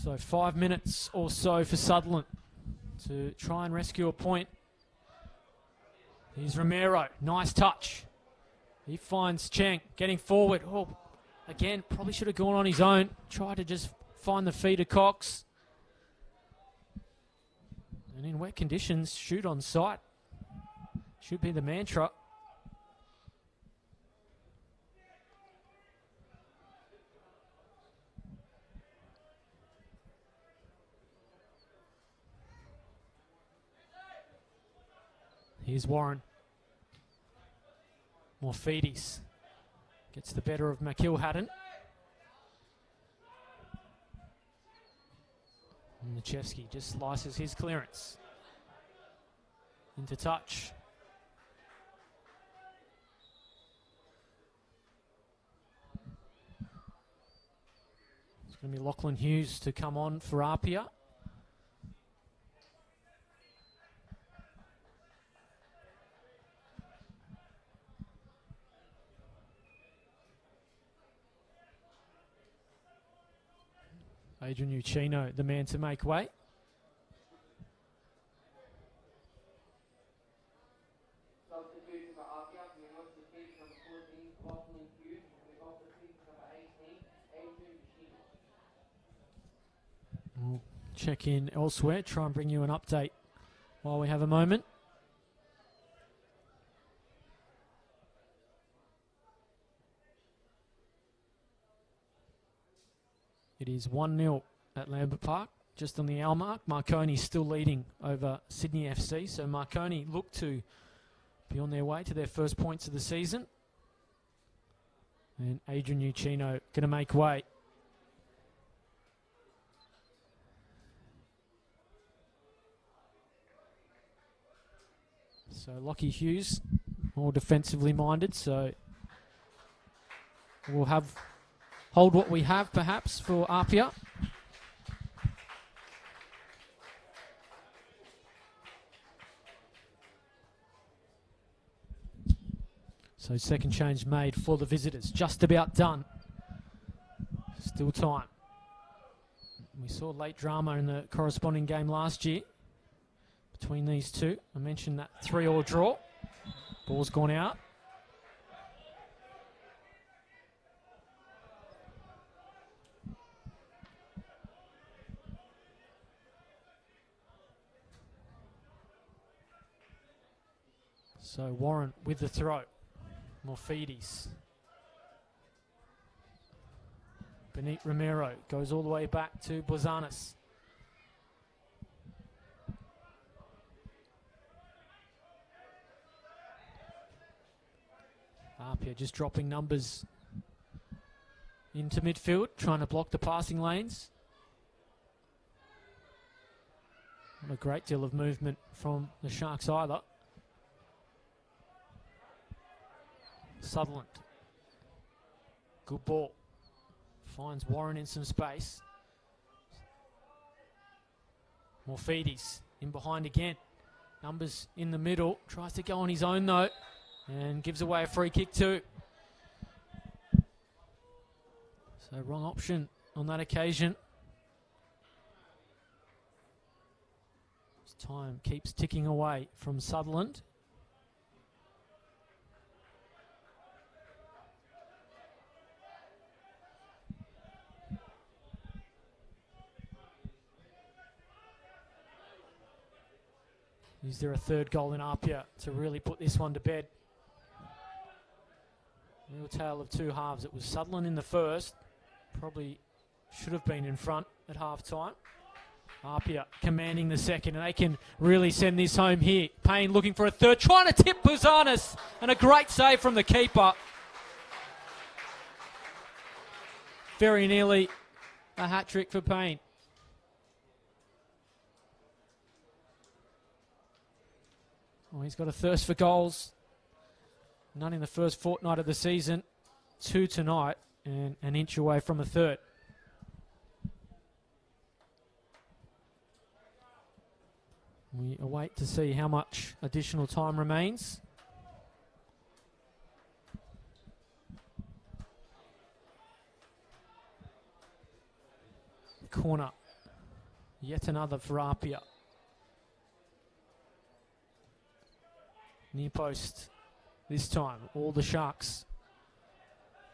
So 5 minutes or so for Sutherland to try and rescue a point. Here's Romero, nice touch. He finds Cheng getting forward. Oh, again, probably should have gone on his own. Tried to just find the feet of Cox. And in wet conditions, shoot on sight. Should be the mantra. Here's Warren. Morphides gets the better of McIlhatton. And Lechevsky just slices his clearance. Into touch. It's going to be Lachlan Hughes to come on for APIA. Adrian Uchino, the man to make way. Substitute for APIA, we want to speak from 14, Lachlan Hughes, we want to speak from 18, Adrian Uchino. We'll check in elsewhere, try and bring you an update while we have a moment. It is 1-0 at Lambert Park, just on the hour mark. Marconi still leading over Sydney FC, so Marconi look to be on their way to their first points of the season. And Adrian Uchino going to make way. So Lockie Hughes, more defensively minded, so we'll hold what we have perhaps for APIA. So second change made for the visitors. Just about done. Still time. We saw late drama in the corresponding game last year between these two. I mentioned that 3-3 draw. Ball's gone out. So Warren with the throw. Morphides. Benit Romero goes all the way back to Blazanis. APIA just dropping numbers into midfield, trying to block the passing lanes. Not a great deal of movement from the Sharks either. Sutherland. Good ball. Finds Warren in some space. Morphides in behind again. Numbers in the middle. Tries to go on his own though. And gives away a free kick too. So wrong option on that occasion. As time keeps ticking away from Sutherland. Is there a third goal in APIA to really put this one to bed? Real tale of two halves. It was Sutherland in the first. Probably should have been in front at half time. APIA commanding the second, and they can really send this home here. Payne looking for a third, trying to tip Buzanis, and a great save from the keeper. Very nearly a hat-trick for Payne. Oh, he's got a thirst for goals. None in the first fortnight of the season. 2 tonight, and an inch away from a third. We await to see how much additional time remains. Corner Yet another for APIA. Near post this time, all the Sharks.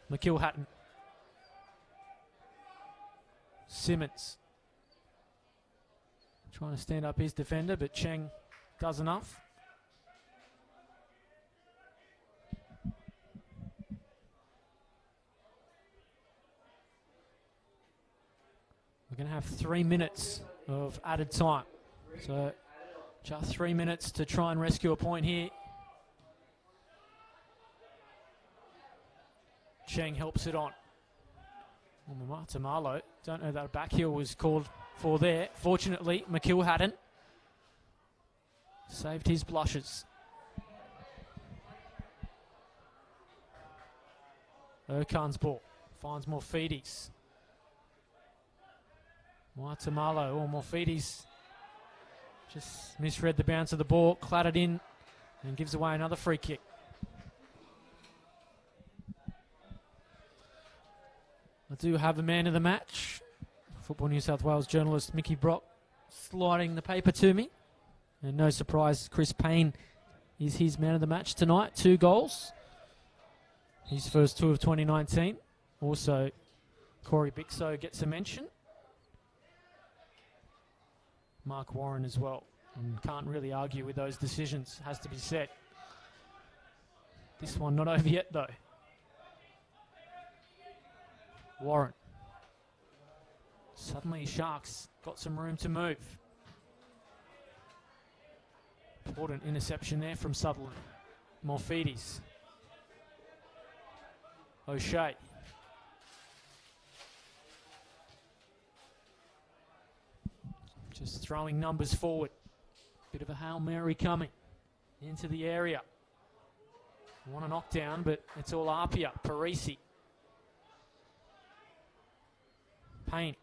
McIlhatton. Simmons. Trying to stand up his defender, but Cheng does enough. We're going to have 3 minutes of added time. So just 3 minutes to try and rescue a point here. Cheng helps it on. Tamalo. Don't know that a back heel was called for there. Fortunately, McIlhatton saved his blushes. Okan's ball finds Morphides. Tamalo or Morphides just misread the bounce of the ball, clattered in, and gives away another free kick. I do have a man of the match. Football New South Wales journalist Mickey Brock sliding the paper to me. And no surprise, Chris Payne is his man of the match tonight. 2 goals. His first 2 of 2019. Also, Corey Bixo gets a mention. Mark Warren as well. And can't really argue with those decisions, has to be said. This one not over yet though. Warren. Suddenly Sharks got some room to move. Important interception there from Sutherland. Morphides. O'Shea. Just throwing numbers forward. Bit of a Hail Mary coming into the area. Want a knockdown, but it's all APIA. Parisi. Payne.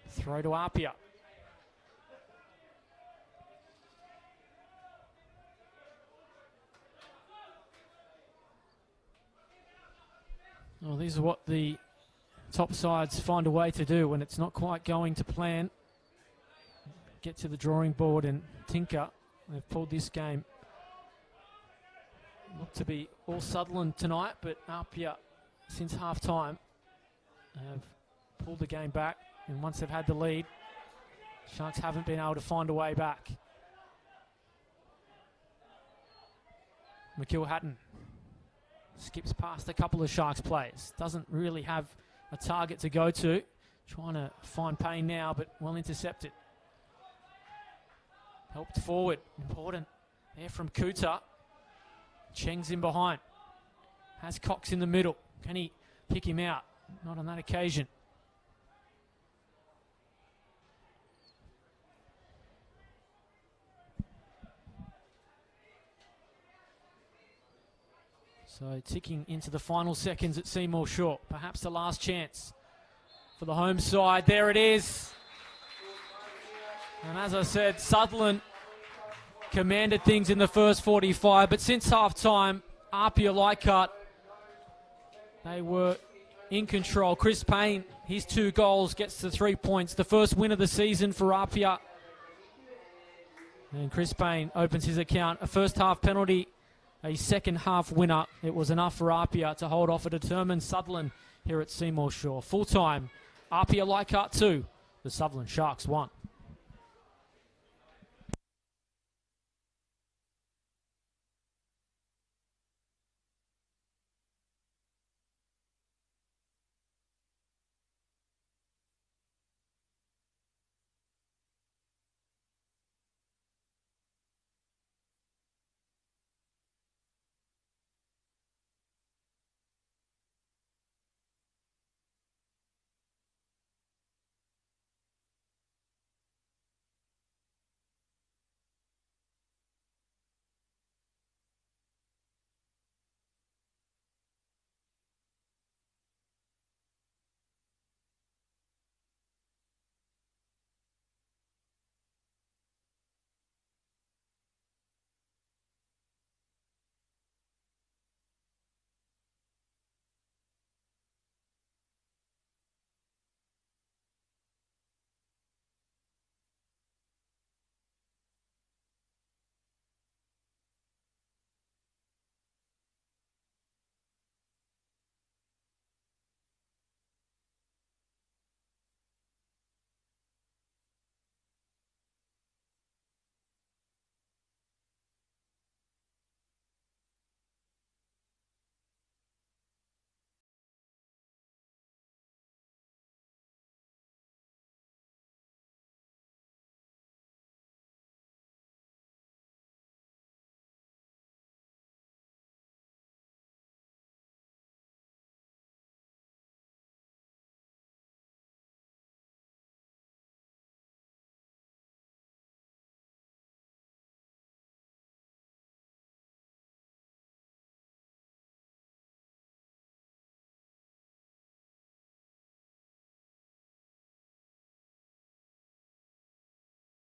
Throw to APIA. Well, these are what the top sides find a way to do when it's not quite going to plan. Get to the drawing board and tinker. They've pulled this game. Looked to be all Sutherland tonight, but APIA since half time have pulled the game back, and once they've had the lead, Sharks haven't been able to find a way back. McIlhatton skips past a couple of Sharks players. Doesn't really have a target to go to. Trying to find Payne now, but well intercepted. Helped forward. Important there from Kuta. Cheng's in behind. Has Cox in the middle. Can he pick him out? Not on that occasion. So ticking into the final seconds at Seymour Shaw. Perhaps the last chance for the home side. There it is. And as I said, Sutherland commanded things in the first 45, but since half-time, APIA Leichhardt, they were in control. Chris Payne, his 2 goals, gets the 3 points. The first win of the season for APIA. And Chris Payne opens his account. A first-half penalty, a second-half winner. It was enough for APIA to hold off a determined Sutherland here at Seymour Shaw. Full-time, APIA Leichhardt 2, the Sutherland Sharks 1.